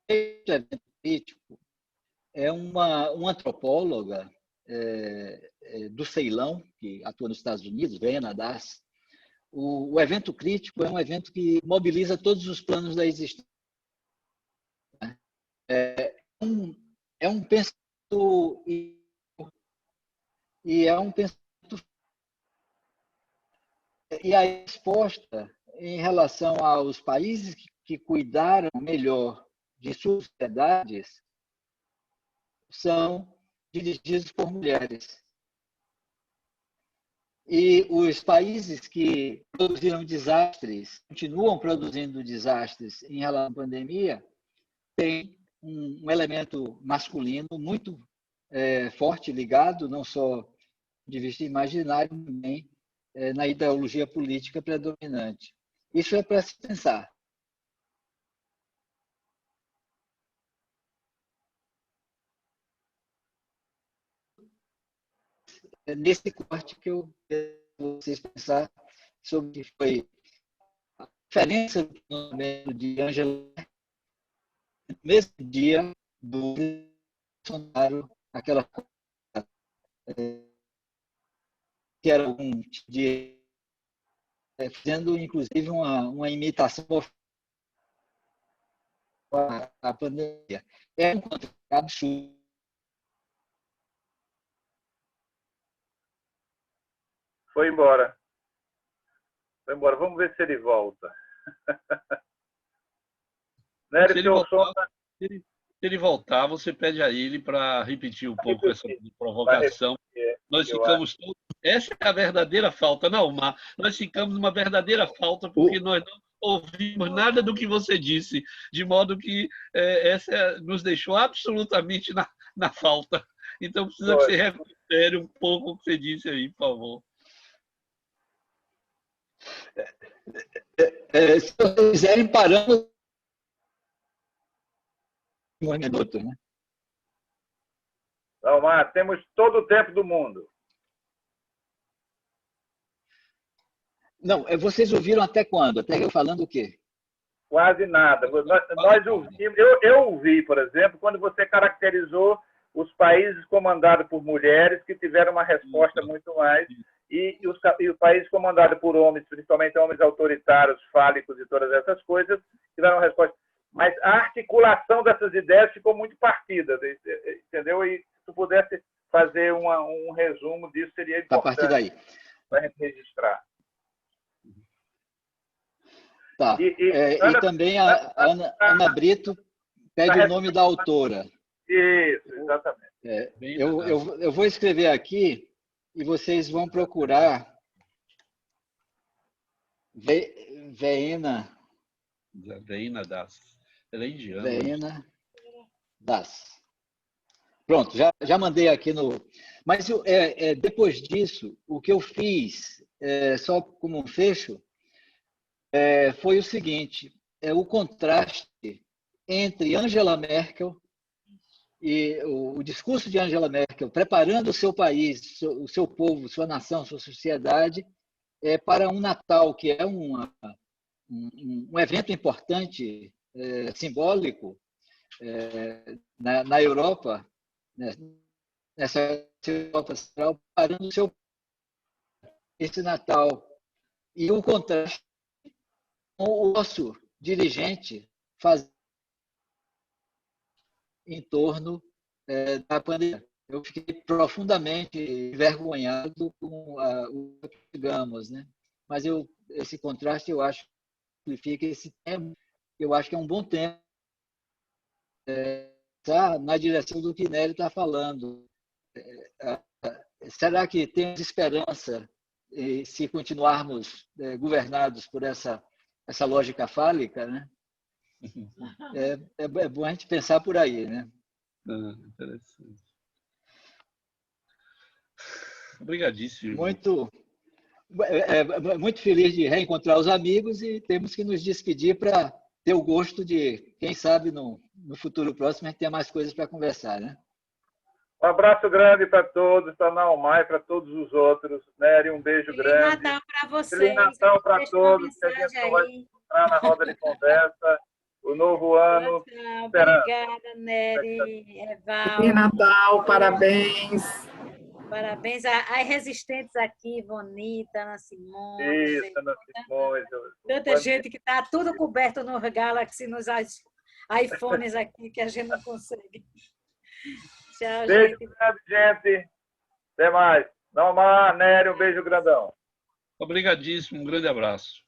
Esse evento crítico é uma antropóloga do Ceilão, que atua nos Estados Unidos, Verena Das. O evento crítico é um evento que mobiliza todos os planos da existência. É um pensamento e é um pensamento. E a resposta em relação aos países que cuidaram melhor de suas sociedades são dirigidos por mulheres. E os países que produziram desastres, continuam produzindo desastres em relação à pandemia, têm um elemento masculino muito forte, ligado, não só de vista imaginário, também na ideologia política predominante. Isso é para se pensar. Nesse corte que eu quero vocês pensar sobre o que foi a diferença do de Angela no mesmo dia do Bolsonaro, aquela que era um tipo de fazendo inclusive uma imitação à pandemia. É um absurdo. Foi embora. Foi embora. Vamos ver se ele volta. Nery, Se ele seu som voltar, se ele voltar, você pede a ele para repetir um pouco essa vai provocação. repetir, Nós eu acho. ficamos todos. Essa é a verdadeira falta, não, Mar. Nós ficamos numa verdadeira falta porque nós não ouvimos nada do que você disse, de modo que essa nos deixou absolutamente na falta. Então precisa que você recupere um pouco o que você disse aí, por favor. Se vocês quiserem, paramos um minuto, né? Almar, temos todo o tempo do mundo. Não, vocês ouviram até quando? Até eu falando o quê? Quase nada. Nós ouvimos, eu ouvi, por exemplo, quando você caracterizou os países comandados por mulheres que tiveram uma resposta muito mais, e os países comandados por homens, principalmente homens autoritários, fálicos e todas essas coisas, tiveram uma resposta. Mas a articulação dessas ideias ficou muito partida, entendeu? E se tu pudesse fazer um resumo disso, seria importante. A partir daí. Para a gente registrar. Tá. E também a Ana Brito pede o nome da autora. Isso, exatamente. Eu vou escrever aqui e vocês vão procurar Veena Das. Ela é indiana. Veena Das. Pronto, já mandei aqui no... Mas depois disso, o que eu fiz, só como um fecho, foi o seguinte, o contraste entre Angela Merkel e o discurso de Angela Merkel, preparando o seu país, o seu povo, sua nação, sua sociedade, para um Natal, que é um evento importante, simbólico, na Europa, nessa Europa Central, preparando o seu esse Natal. E o contraste com o nosso dirigente faz em torno da pandemia. Eu fiquei profundamente envergonhado com o que digamos, né? Mas esse contraste, eu acho, que fica esse tema, eu acho que é um bom tempo na direção do que Nery está falando. Será que temos esperança se continuarmos governados por essa lógica fálica, né? É bom a gente pensar por aí, né? Interessante. Obrigadíssimo. Muito feliz de reencontrar os amigos e temos que nos despedir para ter o gosto de, quem sabe, no futuro próximo, a gente ter mais coisas para conversar, né? Um abraço grande para todos, para a Naumai, para todos os outros. Nery, um beijo grande. Feliz Natal para vocês. Feliz Natal para todos, que a gente vai entrar na roda de conversa. O novo ano. Obrigada, Nery, Evaldo. Feliz Natal, parabéns. Parabéns às resistentes aqui, Vonita, Ana Simone. Isso, Ana Simone. Tanta gente que está tudo coberto nos Galaxy, nos iPhones aqui, que a gente não consegue. Tchau, beijo gente. grande, gente. Até mais. Naumar, Nery, um beijo grandão. Obrigadíssimo, um grande abraço.